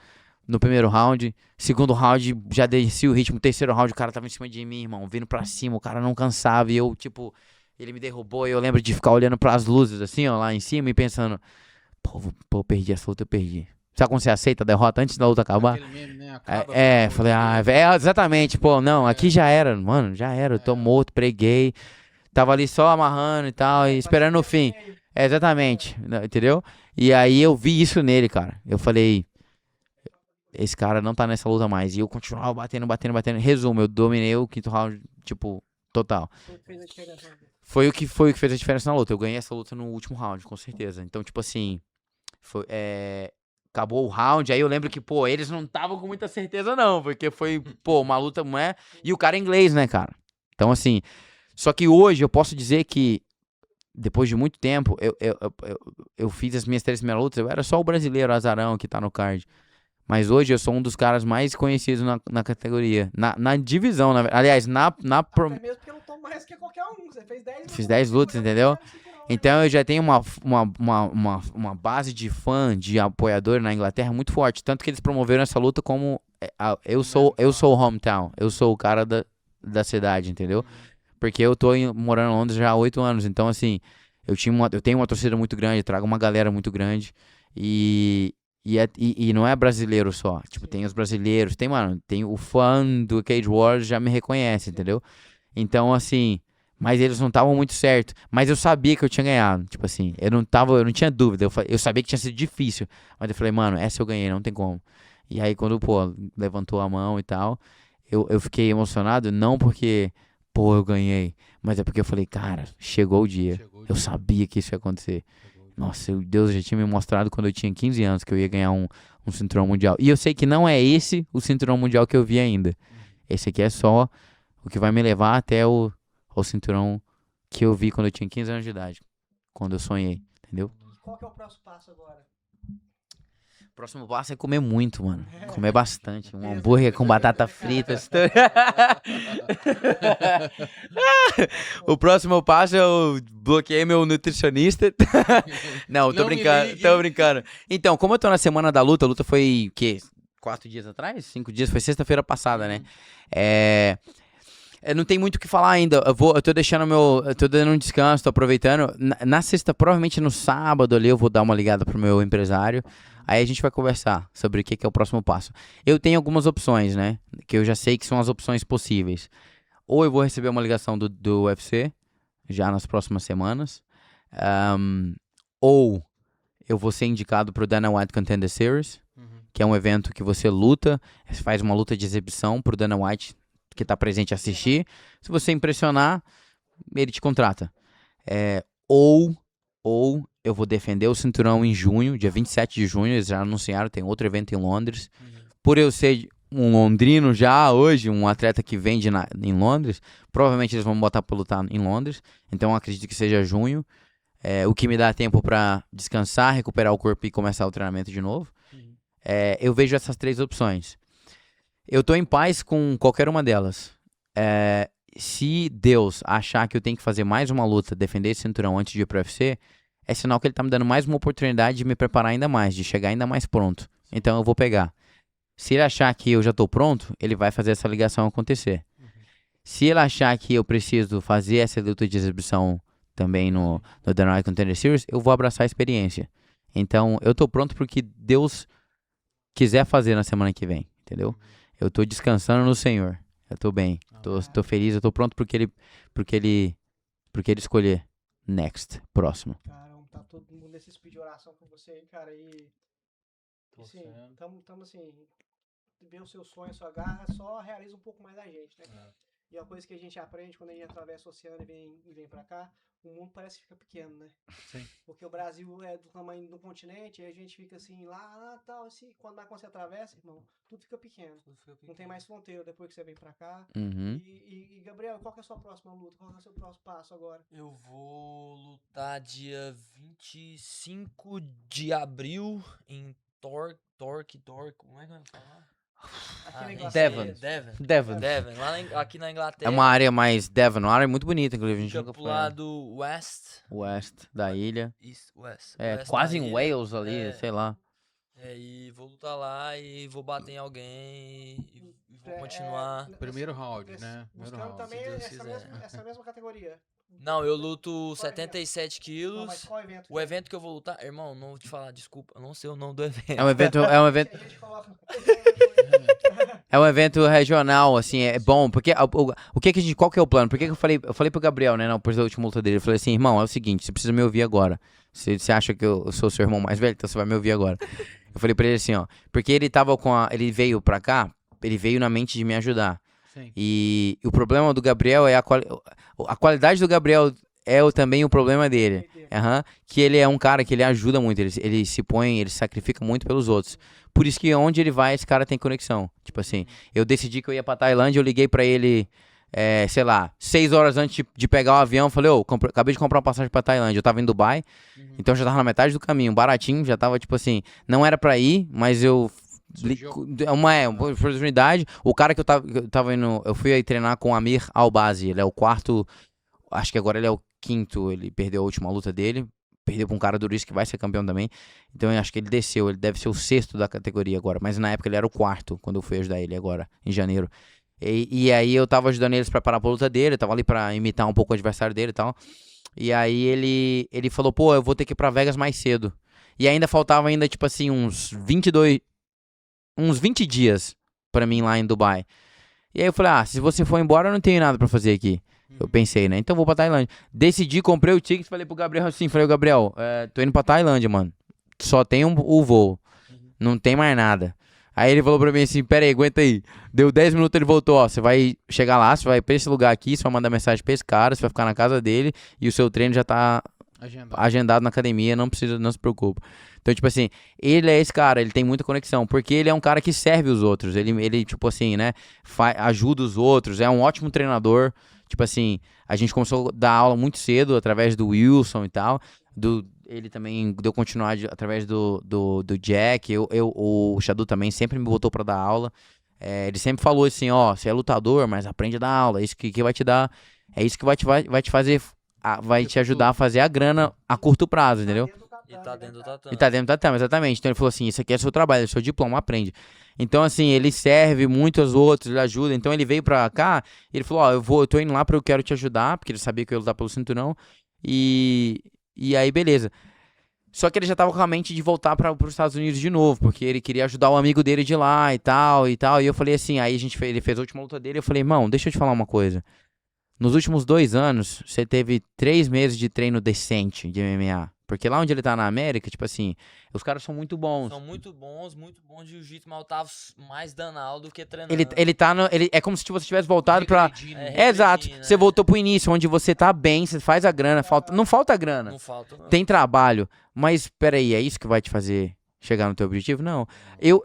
no primeiro round. Segundo round, já desci o ritmo. Terceiro round, o cara tava em cima de mim, irmão. Vindo pra cima, o cara não cansava. E eu, tipo... Ele me derrubou e eu lembro de ficar olhando pras luzes, assim, ó, lá em cima e pensando, pô, perdi essa luta, eu perdi. Sabe quando você aceita a derrota antes da luta acabar? Meme, né? Falei, exatamente, pô, não, aqui já era, mano, já era, eu tô morto, preguei, tava ali só amarrando e tal, e esperando o fim. Exatamente, entendeu? E aí eu vi isso nele, cara. Eu falei, esse cara não tá nessa luta mais. E eu continuava batendo. Resumo, eu dominei o 5º round, tipo, total. Foi o que fez a diferença na luta. Eu ganhei essa luta no último round, com certeza. Então, tipo assim, acabou o round. Aí eu lembro que, pô, eles não estavam com muita certeza, não. Porque foi, pô, uma luta, não é? E o cara é inglês, né, cara? Então, assim. Só que hoje eu posso dizer que, depois de muito tempo, eu fiz as minhas 3 primeiras lutas. Eu era só o brasileiro azarão que tá no card. Mas hoje eu sou um dos caras mais conhecidos na categoria. Na divisão, aliás, Até mesmo porque eu lutou mais que qualquer um. Você fez 10 lutas. Fiz 10 lutas, entendeu? Então eu já tenho uma base de fã, de apoiador na Inglaterra muito forte. Tanto que eles promoveram essa luta como... Eu sou o hometown. Eu sou o cara da cidade, entendeu? Porque eu tô morando em Londres já há 8 anos. Então, assim, eu tenho uma torcida muito grande, trago uma galera muito grande. E não é brasileiro só. Tipo, tem os brasileiros. Tem o fã do Cage Wars já me reconhece, entendeu? Então, assim... Mas eles não estavam muito certos. Mas eu sabia que eu tinha ganhado. Tipo assim, eu não tinha dúvida. Eu sabia que tinha sido difícil. Mas eu falei, mano, essa eu ganhei, não tem como. E aí quando, pô, levantou a mão e tal, eu fiquei emocionado, não porque, pô, eu ganhei. Mas é porque eu falei, cara, chegou o dia. Eu sabia que isso ia acontecer. Nossa, Deus já tinha me mostrado quando eu tinha 15 anos que eu ia ganhar um cinturão mundial. E eu sei que não é esse o cinturão mundial que eu vi ainda. Esse aqui é só o que vai me levar até o cinturão que eu vi quando eu tinha 15 anos de idade. Quando eu sonhei, entendeu? Qual que é o próximo passo agora? O próximo passo é comer muito, mano. Comer bastante. Um hambúrguer com batata frita. O próximo passo eu bloqueei meu nutricionista. Não, tô brincando. Então, como eu tô na semana da luta, a luta foi, o quê? 4 dias atrás? 5 dias? Foi sexta-feira passada, né? Não tem muito o que falar ainda. Eu tô deixando eu tô dando um descanso, tô aproveitando. Na sexta, provavelmente no sábado ali, eu vou dar uma ligada pro meu empresário. Aí a gente vai conversar sobre o que é o próximo passo. Eu tenho algumas opções, né? Que eu já sei que são as opções possíveis. Ou eu vou receber uma ligação do UFC, já nas próximas semanas. Ou eu vou ser indicado pro Dana White Contender Series, que é um evento que você luta, faz uma luta de exibição pro Dana White, que tá presente a assistir. Se você impressionar, ele te contrata. Ou eu vou defender o cinturão em junho, dia 27 de junho, eles já anunciaram, tem outro evento em Londres. Por eu ser um londrino já hoje, um atleta que vende em Londres, provavelmente eles vão me botar pra lutar em Londres, então eu acredito que seja junho, o que me dá tempo pra descansar, recuperar o corpo e começar o treinamento de novo. Eu vejo essas 3 opções. Eu tô em paz com qualquer uma delas. Se Deus achar que eu tenho que fazer mais uma luta, defender esse cinturão antes de ir pro UFC, é sinal que ele tá me dando mais uma oportunidade de me preparar ainda mais, de chegar ainda mais pronto. Então eu vou pegar. Se ele achar que eu já tô pronto, ele vai fazer essa ligação acontecer. Se ele achar que eu preciso fazer essa luta de exibição também no Dana White Contender Series, eu vou abraçar a experiência. Então eu tô pronto porque Deus quiser fazer na semana que vem, entendeu? Eu tô descansando no Senhor. Eu tô bem. Tô feliz, eu tô pronto porque ele escolher. Next, próximo. Caramba, tá todo mundo nesse speed de oração com você aí, cara, e assim, tamo assim, ver o seu sonho, a sua garra, só realiza um pouco mais da gente, né? E a coisa que a gente aprende quando a gente atravessa o oceano e vem pra cá, o mundo parece que fica pequeno, né? Sim. Porque o Brasil é do tamanho do continente, e a gente fica assim, lá, tal, assim, quando você atravessa, irmão, tudo fica pequeno. Não tem mais fronteira depois que você vem pra cá. E Gabriel, qual que é a sua próxima luta? Qual que é o seu próximo passo agora? Eu vou lutar dia 25 de abril em Torque, como é que vai falar? Devon. Aqui na Inglaterra. É uma área mais Devon, uma área muito bonita, inclusive. A gente fica pro lado West da ilha. West quase em Wales ali, sei lá. E vou lutar lá e vou bater em alguém e vou continuar. Primeiro round, né? Buscando também essa mesma categoria. Não, eu luto 77 quilos. Não, mas qual evento? O evento que eu vou lutar, irmão, não vou te falar, desculpa, eu não sei o nome do evento. É um evento. É um evento regional, assim, é bom, porque qual que é o plano? Porque eu falei pro Gabriel, né, depois da última luta dele, eu falei assim, irmão, é o seguinte, você precisa me ouvir agora. Você acha que eu sou seu irmão mais velho, então você vai me ouvir agora. Eu falei pra ele assim, ó, porque ele tava ele veio pra cá, ele veio na mente de me ajudar. Sim. E o problema do Gabriel é a qualidade do Gabriel também o problema dele. Que ele é um cara que ele ajuda muito, ele se põe, ele sacrifica muito pelos outros. Por isso que onde ele vai, esse cara tem conexão. Tipo assim, eu decidi que eu ia pra Tailândia, eu liguei pra ele, sei lá, 6 horas antes de pegar o avião, falei, acabei de comprar uma passagem pra Tailândia, eu tava em Dubai, então já tava na metade do caminho, baratinho, já tava tipo assim, não era pra ir, mas eu... uma oportunidade. O cara que eu tava indo, eu fui aí treinar com o Amir Albazi, ele é o 4º, acho que agora ele é o 5º, ele perdeu a última luta dele, perdeu pra um cara duríssimo que vai ser campeão também, então eu acho que ele desceu, ele deve ser o 6º da categoria agora, mas na época ele era o 4º, quando eu fui ajudar ele agora, em janeiro. E aí eu tava ajudando eles pra preparar pra luta dele, eu tava ali pra imitar um pouco o adversário dele e tal, e aí ele falou, pô, eu vou ter que ir pra Vegas mais cedo, e ainda faltava tipo assim, uns 20 dias pra mim lá em Dubai. E aí eu falei, se você for embora eu não tenho nada pra fazer aqui. Eu pensei, né? Então vou pra Tailândia. Decidi, comprei o ticket, falei pro Gabriel assim, falei, Gabriel, tô indo pra Tailândia, mano. Só tem o voo. Não tem mais nada. Aí ele falou pra mim assim, pera aí, aguenta aí. Deu 10 minutos, ele voltou, ó, você vai chegar lá, você vai pra esse lugar aqui, você vai mandar mensagem pra esse cara, você vai ficar na casa dele e o seu treino já tá agendado na academia, não se preocupa. Então, tipo assim, ele é esse cara, ele tem muita conexão, porque ele é um cara que serve os outros, ele tipo assim, né, ajuda os outros, é um ótimo treinador, tipo assim, a gente começou a dar aula muito cedo, através do Wilson e tal, ele também deu continuidade através do Jack, o Shadu também sempre me botou pra dar aula, ele sempre falou assim, ó, você é lutador, mas aprende a dar aula, é isso que vai te dar, é isso que vai te fazer, vai te ajudar a fazer a grana a curto prazo, entendeu? E tá dentro do tatame. E tá dentro do tatame, exatamente. Então ele falou assim, isso aqui é seu trabalho, é seu diploma, aprende. Então assim, ele serve muito aos outros, ele ajuda. Então ele veio pra cá, ele falou, ó, eu tô indo lá porque eu quero te ajudar, porque ele sabia que eu ia lutar pelo cinturão. E aí, beleza. Só que ele já tava com a mente de voltar pros Estados Unidos de novo, porque ele queria ajudar o amigo dele de lá e tal. E eu falei assim, aí ele fez a última luta dele, eu falei, irmão, deixa eu te falar uma coisa. Nos últimos 2 anos, você teve 3 meses de treino decente de MMA. Porque lá onde ele tá na América, tipo assim, os caras são muito bons. São muito bons de jiu-jitsu, mas eu tava mais danado do que treinando. É como se você tivesse voltado pra... Exato, né? Você voltou pro início, onde você tá bem, você faz a grana, não falta grana. Não falta, não. Tem trabalho, mas peraí, é isso que vai te fazer chegar no teu objetivo? Não. Eu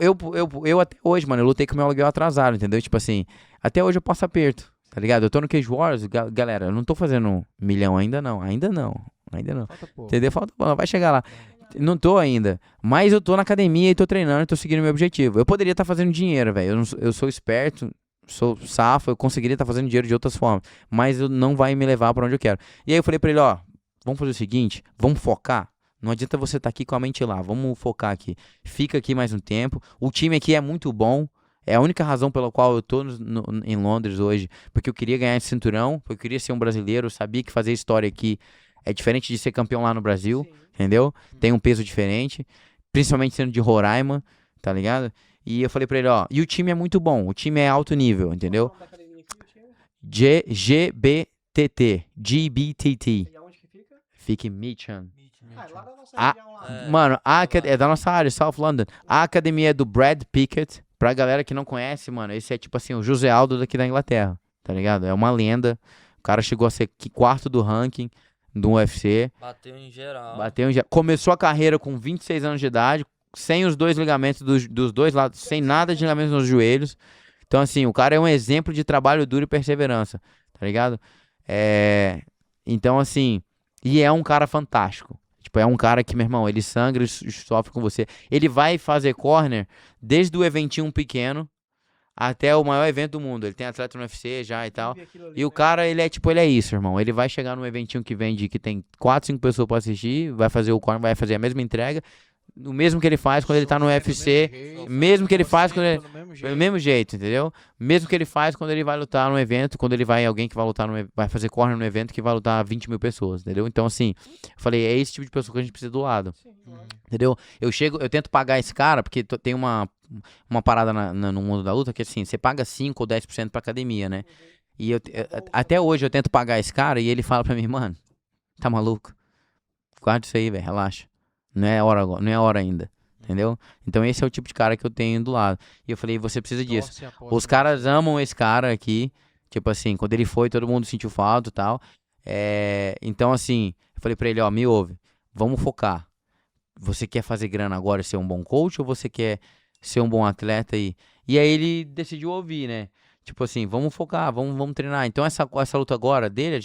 até hoje, mano, eu lutei com o meu aluguel atrasado, entendeu? Tipo assim, até hoje eu passo aperto, tá ligado? Eu tô no Cage Wars, galera, eu não tô fazendo 1 milhão ainda não. Entendeu? Falta, vai chegar lá. Não tô ainda, mas eu tô na academia e tô treinando e tô seguindo meu objetivo. Eu poderia estar fazendo dinheiro, velho. Eu sou esperto, sou safo, eu conseguiria estar fazendo dinheiro de outras formas, mas não vai me levar pra onde eu quero. E aí eu falei pra ele, ó, vamos fazer o seguinte, vamos focar. Não adianta você estar aqui com a mente lá, vamos focar aqui. Fica aqui mais um tempo. O time aqui é muito bom. É a única razão pela qual eu tô em Londres hoje, porque eu queria ganhar esse cinturão, porque eu queria ser um brasileiro, eu sabia que fazer história aqui é diferente de ser campeão lá no Brasil, entendeu? Tem um peso diferente, principalmente sendo de Roraima, tá ligado? E eu falei pra ele, ó, e o time é muito bom, o time é alto nível, entendeu? GBTT. E aonde que fica? Fica em Mitcham. É lá da nossa região lá. Mano, é da nossa área, South London. A academia é do Brad Pickett. Pra galera que não conhece, mano, esse é tipo assim, o José Aldo daqui da Inglaterra, tá ligado? É uma lenda. O cara chegou a ser 4º do ranking do UFC. Bateu em geral. Começou a carreira com 26 anos de idade, sem os 2 ligamentos dos 2 lados, sem nada de ligamentos nos joelhos. Então, assim, o cara é um exemplo de trabalho duro e perseverança, tá ligado? Então, assim, e é um cara fantástico. Tipo, é um cara que, meu irmão, ele sangra e sofre com você. Ele vai fazer corner desde o eventinho pequeno até o maior evento do mundo. Ele tem atleta no UFC já e tal. E o cara, ele é isso, irmão. Ele vai chegar num eventinho que tem 4, 5 pessoas pra assistir, vai fazer o corner, vai fazer a mesma entrega, o mesmo que ele faz quando ele tá no UFC, mesmo que ele faz quando ele... Do mesmo jeito, entendeu? Mesmo que ele faz quando ele vai lutar num evento, quando ele vai, alguém que vai lutar, vai fazer corner no evento que vai lutar 20 mil pessoas, entendeu? Então, assim, eu falei, é esse tipo de pessoa que a gente precisa do lado, entendeu? Eu tento pagar esse cara, porque tem uma parada no mundo da luta que, assim, você paga 5 ou 10% pra academia, né? E até hoje eu tento pagar esse cara e ele fala pra mim, mano, tá maluco? Guarda isso aí, velho, relaxa. Não é hora ainda, entendeu? Então esse é o tipo de cara que eu tenho do lado. E eu falei, você precisa disso. Os caras amam esse cara aqui, tipo assim, quando ele foi, todo mundo sentiu falta e tal. Então assim, eu falei pra ele, ó, me ouve, vamos focar. Você quer fazer grana agora e ser um bom coach ou você quer ser um bom atleta aí? E aí ele decidiu ouvir, né? Tipo assim, vamos focar, vamos treinar. Então essa luta agora dele,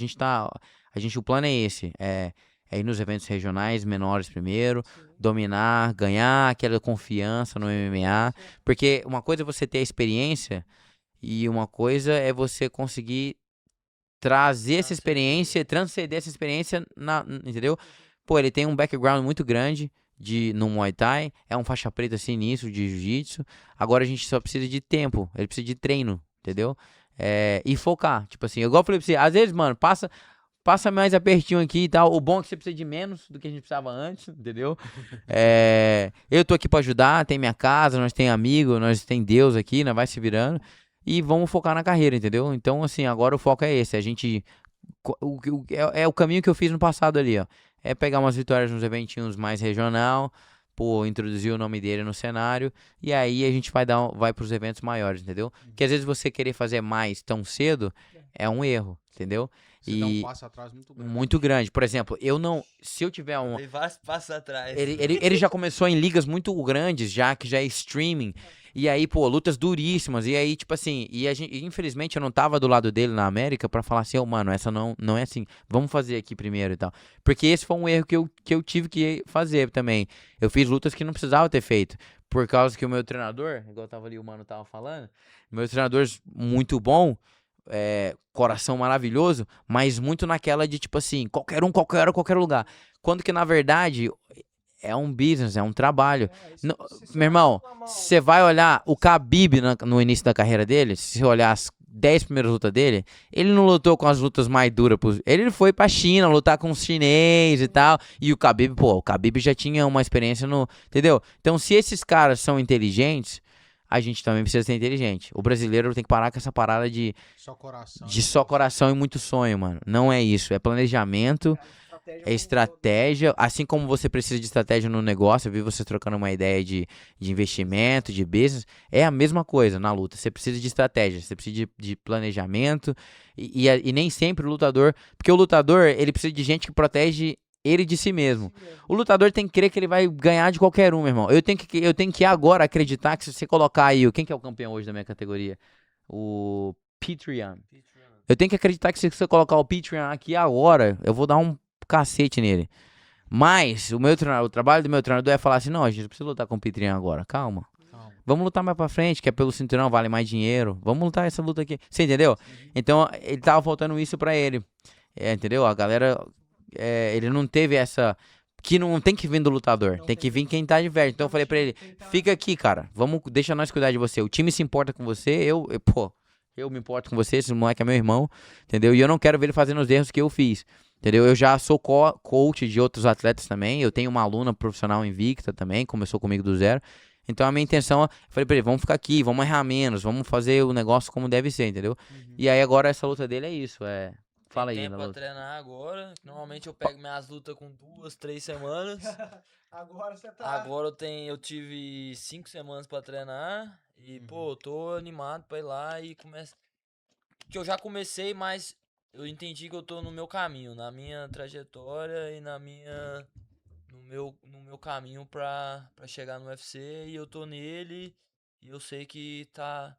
o plano é esse, é ir nos eventos regionais menores primeiro, dominar, ganhar aquela confiança no MMA, porque uma coisa é você ter a experiência e uma coisa é você conseguir trazer essa experiência, transcender essa experiência, entendeu? Pô, ele tem um background muito grande no Muay Thai, é um faixa preta sinistro de Jiu-Jitsu, agora a gente só precisa de tempo, ele precisa de treino, entendeu? E focar, tipo assim, igual eu falei pra você, às vezes, mano, passa mais apertinho aqui e tal. O bom é que você precisa de menos do que a gente precisava antes, entendeu? Eu tô aqui pra ajudar, tem minha casa, nós tem amigo, nós tem Deus aqui, nós vai se virando. E vamos focar na carreira, entendeu? Então, assim, agora o foco é esse, a gente É o caminho que eu fiz no passado ali, ó. É pegar umas vitórias nos eventinhos mais regional, pô, introduzir o nome dele no cenário, e aí a gente vai pros eventos maiores, entendeu? Porque às vezes você querer fazer mais tão cedo é um erro, entendeu? Você dá um passo atrás muito grande. Muito grande. Por exemplo, se eu tiver um... Tem vários passos atrás. Ele já começou em ligas muito grandes, que já é streaming. E aí, pô, lutas duríssimas. E aí, tipo assim, infelizmente eu não tava do lado dele na América pra falar assim, mano, essa não é assim. Vamos fazer aqui primeiro e tal. Porque esse foi um erro que eu tive que fazer também. Eu fiz lutas que não precisava ter feito. Por causa que o meu treinador, igual tava ali o mano tava falando, meu treinador muito bom, coração maravilhoso, mas muito naquela de tipo assim, qualquer lugar. Quando que na verdade é um business, é um trabalho. Meu irmão, você vai olhar o Khabib no início da carreira dele, se você olhar as 10 primeiras lutas dele, ele não lutou com as lutas mais duras. Ele foi pra China lutar com os chineses e tal. E o Khabib já tinha uma experiência entendeu? Então se esses caras são inteligentes, a gente também precisa ser inteligente. O brasileiro tem que parar com essa parada de só coração e muito sonho, mano. Não é isso. É planejamento, é estratégia. Assim como você precisa de estratégia no negócio, eu vi você trocando uma ideia de investimento, de business. É a mesma coisa na luta. Você precisa de estratégia, você precisa de planejamento. E nem sempre o lutador... Porque o lutador, ele precisa de gente que protege ele de si mesmo. O lutador tem que crer que ele vai ganhar de qualquer um, meu irmão. Eu tenho que agora acreditar que se você colocar aí... Quem que é o campeão hoje da minha categoria? O Petrian. Eu tenho que acreditar que se você colocar o Petrian aqui agora, eu vou dar um cacete nele. Mas o trabalho do meu treinador é falar assim, não, a gente não precisa lutar com o Petrian agora. Calma. Vamos lutar mais pra frente, que é pelo cinturão, vale mais dinheiro. Vamos lutar essa luta aqui. Você entendeu? Então, ele tava faltando isso pra ele. Entendeu? A galera... ele não teve essa... Que não tem que vir do lutador, tem que vir quem tá de verdade. Então eu falei pra ele, fica aqui, cara, deixa nós cuidar de você. O time se importa com você, eu me importo com você, esse moleque é meu irmão, entendeu? E eu não quero ver ele fazendo os erros que eu fiz, entendeu? Eu já sou coach de outros atletas também, eu tenho uma aluna profissional invicta também, começou comigo do zero. Então a minha intenção, eu falei pra ele, vamos ficar aqui, vamos errar menos, vamos fazer o negócio como deve ser, entendeu? E aí agora essa luta dele é isso, Fala aí, tempo pra treinar agora. Normalmente eu pego minhas lutas com 2, 3 semanas. Agora você tá... Agora eu tive 5 semanas pra treinar. E, pô, eu tô animado pra ir lá e começar. Que eu já comecei, mas eu entendi que eu tô no meu caminho, na minha trajetória e no meu caminho pra chegar no UFC. E eu tô nele. E eu sei que tá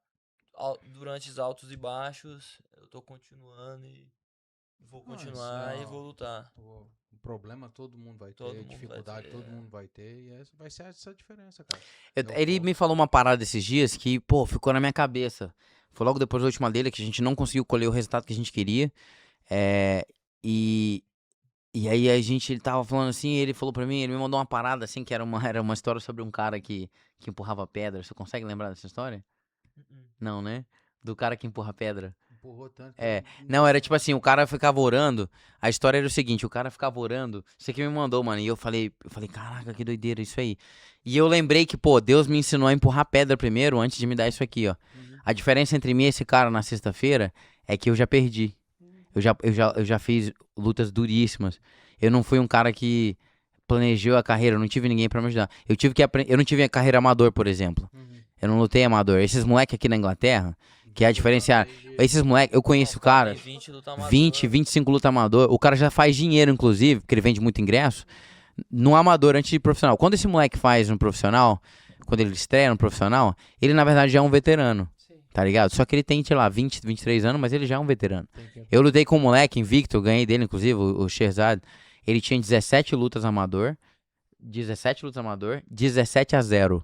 durante os altos e baixos. Eu tô continuando e vou continuar e vou lutar. O problema todo mundo vai ter, dificuldade todo mundo vai ter, e essa vai ser essa diferença, cara. Ele me falou uma parada esses dias que, pô, ficou na minha cabeça. Foi logo depois da última dele que a gente não conseguiu colher o resultado que a gente queria. E aí ele tava falando assim, ele falou pra mim, ele me mandou uma parada assim, que era uma história sobre um cara que empurrava pedra. Você consegue lembrar dessa história? Não, né? Do cara que empurra pedra. Empurrou tanto. Não, era tipo assim, o cara ficava orando. A história era o seguinte, o cara ficava orando. Você que me mandou, mano. E eu falei, caraca, que doideira isso aí. E eu lembrei que, pô, Deus me ensinou a empurrar pedra primeiro antes de me dar isso aqui, ó. A diferença entre mim e esse cara na sexta-feira é que eu já perdi. Eu já fiz lutas duríssimas. Eu não fui um cara que planejou a carreira, eu não tive ninguém pra me ajudar. Eu não tive a carreira amador, por exemplo. Eu não lutei amador. Esses moleques aqui na Inglaterra, que é a diferença. Esses moleques, eu conheço o cara, 20, 25 luta amador. O cara já faz dinheiro, inclusive, porque ele vende muito ingresso, no amador antes de profissional. Quando esse moleque faz no profissional, quando ele estreia no profissional, ele na verdade já é um veterano. Tá ligado? Só que ele tem, sei lá, 20, 23 anos, mas ele já é um veterano. Eu lutei com um moleque invicto, eu ganhei dele, inclusive, o Sherzad. Ele tinha 17 lutas amador, 17-0.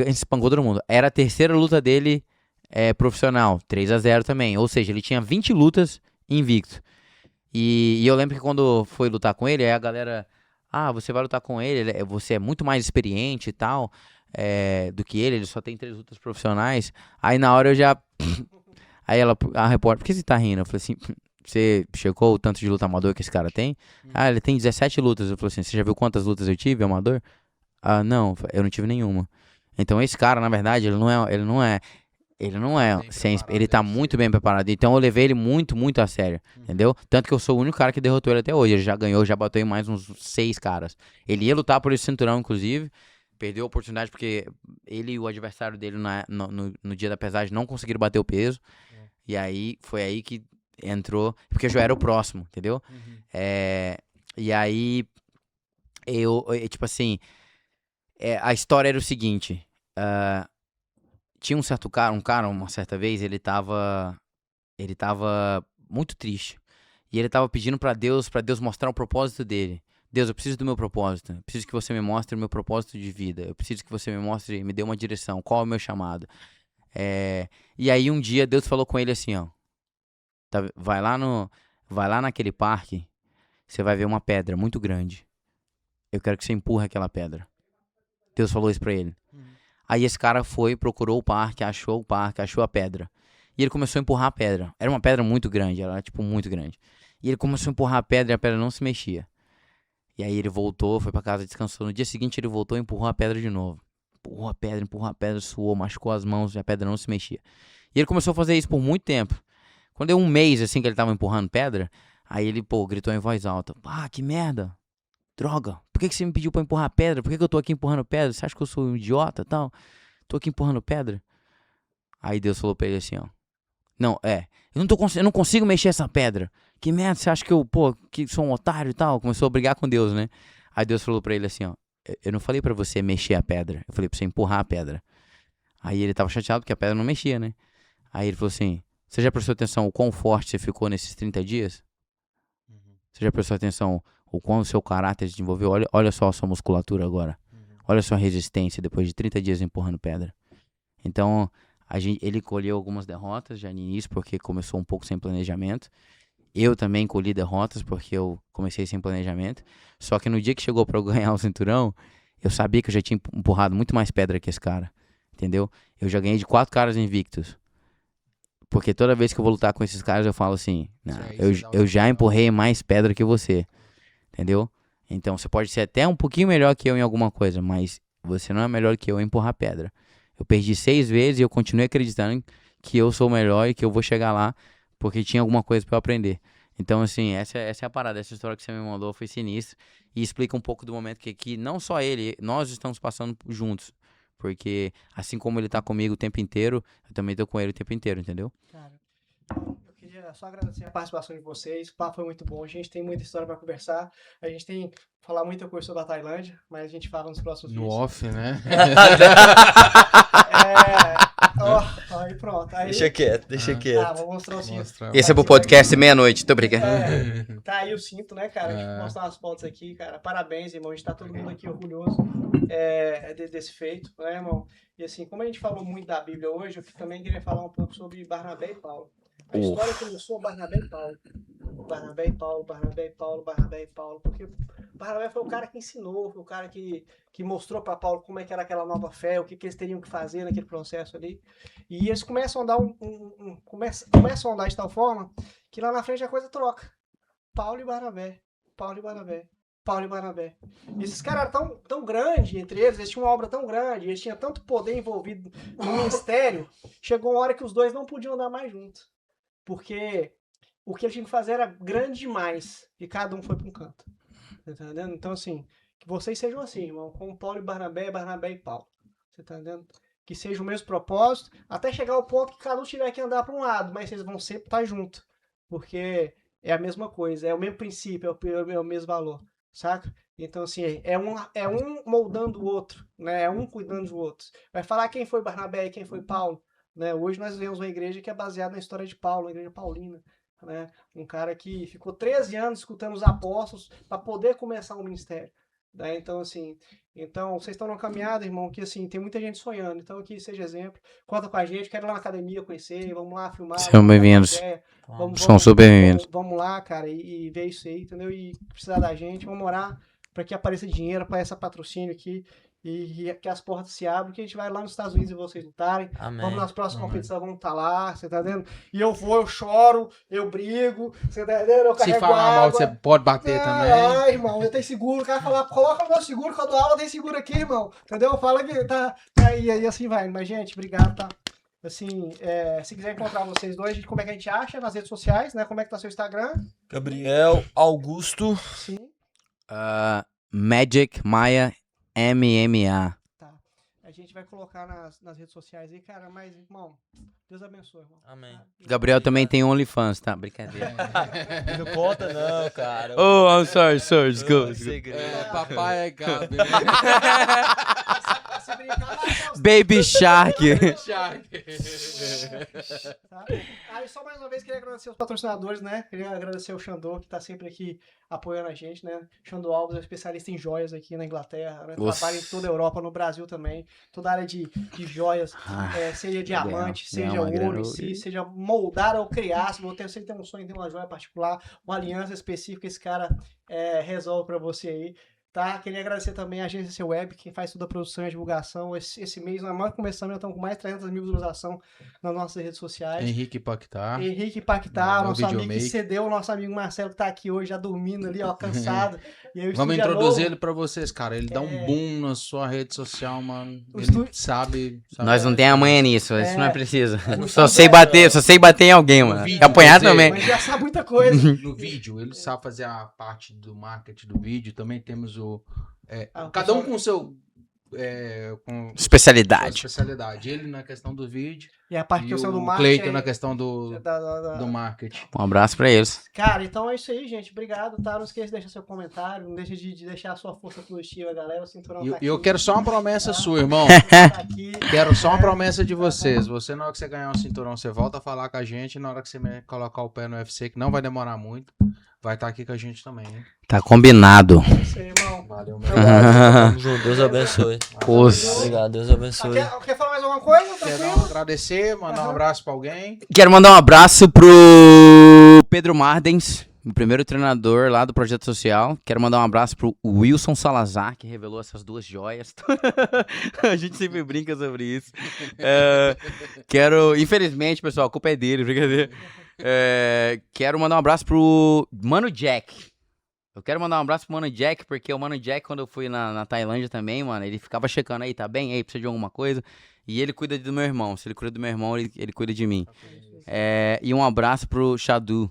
Espancou todo mundo. Era a terceira luta dele profissional, 3-0 também. Ou seja, ele tinha 20 lutas invicto. E eu lembro que quando foi lutar com ele, aí a galera... você vai lutar com ele, você é muito mais experiente e tal... do que ele só tem 3 lutas profissionais. Aí na hora eu já... Aí a repórter, por que você tá rindo? Eu falei assim, você checou o tanto de luta amador que esse cara tem? Ele tem 17 lutas. Eu falei assim, você já viu quantas lutas eu tive, amador? Não, eu não tive nenhuma. Então esse cara, na verdade, ele não é... Ele não é, ele tá muito bem preparado. Então eu levei ele muito, muito a sério, entendeu? Tanto que eu sou o único cara que derrotou ele até hoje. Ele já ganhou, já bateu em mais uns 6 caras. Ele ia lutar por esse cinturão, inclusive. Perdeu a oportunidade porque ele e o adversário dele no dia da pesagem não conseguiram bater o peso. E aí, foi aí que entrou, porque eu já era o próximo, entendeu? E aí, tipo assim, a história era o seguinte, tinha um certo cara, uma certa vez, ele tava muito triste. E ele tava pedindo pra Deus mostrar o propósito dele. Deus, eu preciso do meu propósito. Eu preciso que você me mostre o meu propósito de vida. Eu preciso que você me dê uma direção. Qual é o meu chamado? E aí um dia Deus falou com ele assim, ó. Vai lá naquele parque, você vai ver uma pedra muito grande. Eu quero que você empurre aquela pedra. Deus falou isso pra ele. Aí esse cara procurou o parque, achou a pedra. E ele começou a empurrar a pedra. Era uma pedra muito grande, era tipo muito grande. E ele começou a empurrar a pedra e a pedra não se mexia. E aí ele voltou, foi pra casa, descansou. No dia seguinte ele voltou e empurrou a pedra de novo. Empurrou a pedra, suou, machucou as mãos e a pedra não se mexia. E ele começou a fazer isso por muito tempo. Quando deu um mês assim que ele tava empurrando pedra, aí ele, gritou em voz alta. Que merda. Droga, por que você me pediu pra empurrar pedra? Por que eu tô aqui empurrando pedra? Você acha que eu sou um idiota e tal? Tô aqui empurrando pedra. Aí Deus falou pra ele assim, ó. Não, eu não consigo mexer essa pedra. Que merda, você acha que eu, que sou um otário e tal? Começou a brigar com Deus, né? Aí Deus falou pra ele assim, ó. Eu não falei pra você mexer a pedra. Eu falei pra você empurrar a pedra. Aí ele tava chateado porque a pedra não mexia, né? Aí ele falou assim, você já prestou atenção o quão forte você ficou nesses 30 dias? Você já prestou atenção o quão o seu caráter se desenvolveu? Olha só a sua musculatura agora. Olha a sua resistência depois de 30 dias empurrando pedra. Então, ele colheu algumas derrotas já no início, porque começou um pouco sem planejamento. Eu também colhi derrotas, porque eu comecei sem planejamento. Só que no dia que chegou pra eu ganhar o cinturão, eu sabia que eu já tinha empurrado muito mais pedra que esse cara. Entendeu? Eu já ganhei de 4 caras invictos. Porque toda vez que eu vou lutar com esses caras, eu falo assim, eu já empurrei mais pedra que você. Entendeu? Então, você pode ser até um pouquinho melhor que eu em alguma coisa, mas você não é melhor que eu em empurrar pedra. Eu perdi 6 vezes e eu continuei acreditando que eu sou o melhor e que eu vou chegar lá porque tinha alguma coisa pra eu aprender. Então, assim, essa é a parada. Essa história que você me mandou foi sinistra e explica um pouco do momento que não só nós estamos passando juntos. Porque assim como ele tá comigo o tempo inteiro, eu também tô com ele o tempo inteiro, entendeu? Cara, eu queria só agradecer a participação de vocês. O papo foi muito bom. A gente tem muita história pra conversar. A gente tem que falar muita coisa sobre a Tailândia, mas a gente fala nos próximos vídeos. No off, né? Aí pronto. Aí, deixa quieto. Vou mostrar o cinto. Esse é pro podcast meia-noite, tô brincando. Tá aí o cinto, né, cara? Deixa eu mostrar umas fotos aqui, cara. Parabéns, irmão. A gente tá todo mundo aqui orgulhoso desse feito, né, irmão? E assim, como a gente falou muito da Bíblia hoje, eu também queria falar um pouco sobre Barnabé e Paulo. A história começou Barnabé e Paulo. Barnabé e Paulo, Barnabé e Paulo, Barnabé e Paulo. Porque Barnabé foi o cara que ensinou, foi o cara que mostrou para Paulo como é que era aquela nova fé, o que eles teriam que fazer naquele processo ali. E eles começam a andar começam a andar de tal forma que lá na frente a coisa troca. Paulo e Barnabé, Paulo e Barnabé, Paulo e Barnabé. E esses caras eram tão grandes entre eles tinham uma obra tão grande, eles tinham tanto poder envolvido no ministério, chegou uma hora que os dois não podiam andar mais juntos. Porque o que eles tinham que fazer era grande demais. E cada um foi para um canto. Tá entendendo? Então, assim, que vocês sejam assim, irmão. Como Paulo e Barnabé, Barnabé e Paulo. Você tá entendendo? Que seja o mesmo propósito, até chegar ao ponto que cada um tiver que andar para um lado, mas vocês vão sempre estar juntos. Porque é a mesma coisa, é o mesmo princípio, é o mesmo valor. Saca? Então, assim, é um moldando o outro, né? É um cuidando do outro. Vai falar quem foi Barnabé e quem foi Paulo. Né? Hoje nós vemos uma igreja que é baseada na história de Paulo, uma igreja paulina. Né? Um cara que ficou 13 anos escutando os apóstolos para poder começar um ministério. Né? Então, assim, vocês estão numa caminhada, irmão, que assim, tem muita gente sonhando. Então, aqui seja exemplo. Conta com a gente, quero ir lá na academia conhecer, vamos lá filmar. São bem-vindos. São super bem-vindos. Vamos lá, cara, e ver isso aí, entendeu? E precisar da gente, vamos orar para que apareça dinheiro para essa patrocínio aqui. E que as portas se abrem, que a gente vai lá nos Estados Unidos e vocês lutarem. Amém. Vamos nas próximas competições, vamos estar lá, você tá vendo? E eu choro, eu brigo, você tá vendo? Eu carrego se falar água. mal, você pode bater também. Irmão, eu tenho seguro, o cara fala, coloca o meu seguro, quando a aula tem seguro aqui, irmão. Entendeu? Fala que tá e aí assim vai. Mas, gente, obrigado, tá? assim, se quiser encontrar vocês dois, como é que a gente acha nas redes sociais, né? Como é que tá seu Instagram? Gabriel Augusto. Sim. Magic Maia MMA. Tá. A gente vai colocar nas redes sociais aí, cara, mas, irmão, Deus abençoe, irmão. Amém. Tá? Gabriel também tem OnlyFans, tá? Brincadeira. Não conta não, cara. Oh, I'm sorry, go. Papai é Gabi. Se brincar, Baby Shark. tá? Aí só mais uma vez queria agradecer os patrocinadores, né? Queria agradecer o Xandô, que tá sempre aqui apoiando a gente, né? Xandô Alves é especialista em joias aqui na Inglaterra, né? Trabalha em toda a Europa, no Brasil também. Toda a área de joias, seja diamante, seja ouro em si, seja moldar ou criar. Se você tem um sonho de ter uma joia particular, uma aliança específica, esse cara resolve pra você aí. Tá? Queria agradecer também a Agência Seu Web, quem faz toda a produção e a divulgação. Esse mês, nós mais começamos, já estamos com mais de 300 mil visualizações nas nossas redes sociais. Henrique Pactar, nosso amigo que cedeu, o nosso amigo Marcelo que tá aqui hoje, já dormindo ali, ó, cansado. E aí, vamos introduzir ele pra vocês, cara. Ele dá um boom na sua rede social, mano. Ele sabe. Nós não tem amanhã nisso, isso não é preciso. Só sei bater em alguém, mano. Apanhar também. Mas já sabe muita coisa. No vídeo, ele sabe fazer a parte do marketing do vídeo. Também temos cada um com seu especialidade. Ele na questão do vídeo e a parte o do marketing. Cleiton na questão do marketing. Um abraço pra eles. Cara, então é isso aí, gente. Obrigado, tá? Não esqueça de deixar seu comentário. Não deixe de deixar a sua força positiva, galera. O cinturão tá aqui. Eu quero só uma promessa sua, irmão. Tá aqui. Quero só uma promessa de vocês. Você, na hora que você ganhar um cinturão, você volta a falar com a gente. Na hora que você colocar o pé no UFC, que não vai demorar muito, vai estar aqui com a gente também, hein? Tá combinado. É isso aí, irmão. Valeu, meu Tamo junto, Deus abençoe. Os... Obrigado, Deus abençoe. Quer falar mais alguma coisa? Quero agradecer, mandar um abraço pra alguém. Quero mandar um abraço pro Pedro Mardens, o primeiro treinador lá do Projeto Social. Quero mandar um abraço pro Wilson Salazar, que revelou essas duas joias. A gente sempre brinca sobre isso. Infelizmente, pessoal, a culpa é dele, brincadeira. Quero mandar um abraço pro Mano Jack. Eu quero mandar um abraço pro Mano Jack, porque o Mano Jack, quando eu fui na Tailândia também, mano, ele ficava checando aí, tá bem? Aí, precisa de alguma coisa? E ele cuida do meu irmão. Se ele cuida do meu irmão, ele cuida de mim. E um abraço pro Shadu,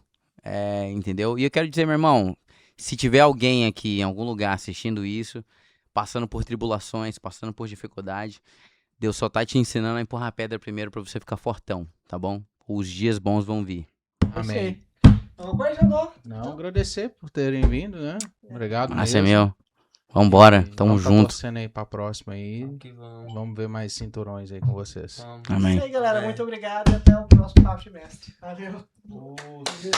entendeu? E eu quero dizer, meu irmão, se tiver alguém aqui em algum lugar assistindo isso, passando por tribulações, passando por dificuldade, Deus só tá te ensinando a empurrar a pedra primeiro pra você ficar fortão, tá bom? Os dias bons vão vir. Amém. Não, agradecer por terem vindo, né? Obrigado. Nossa, é meu. Vambora, tamo junto. Torcendo aí pra próxima aí. Vamos ver mais cinturões aí com vocês. Amém. É isso aí, galera. Muito obrigado e até o próximo Papo de Mestre. Valeu. Nossa.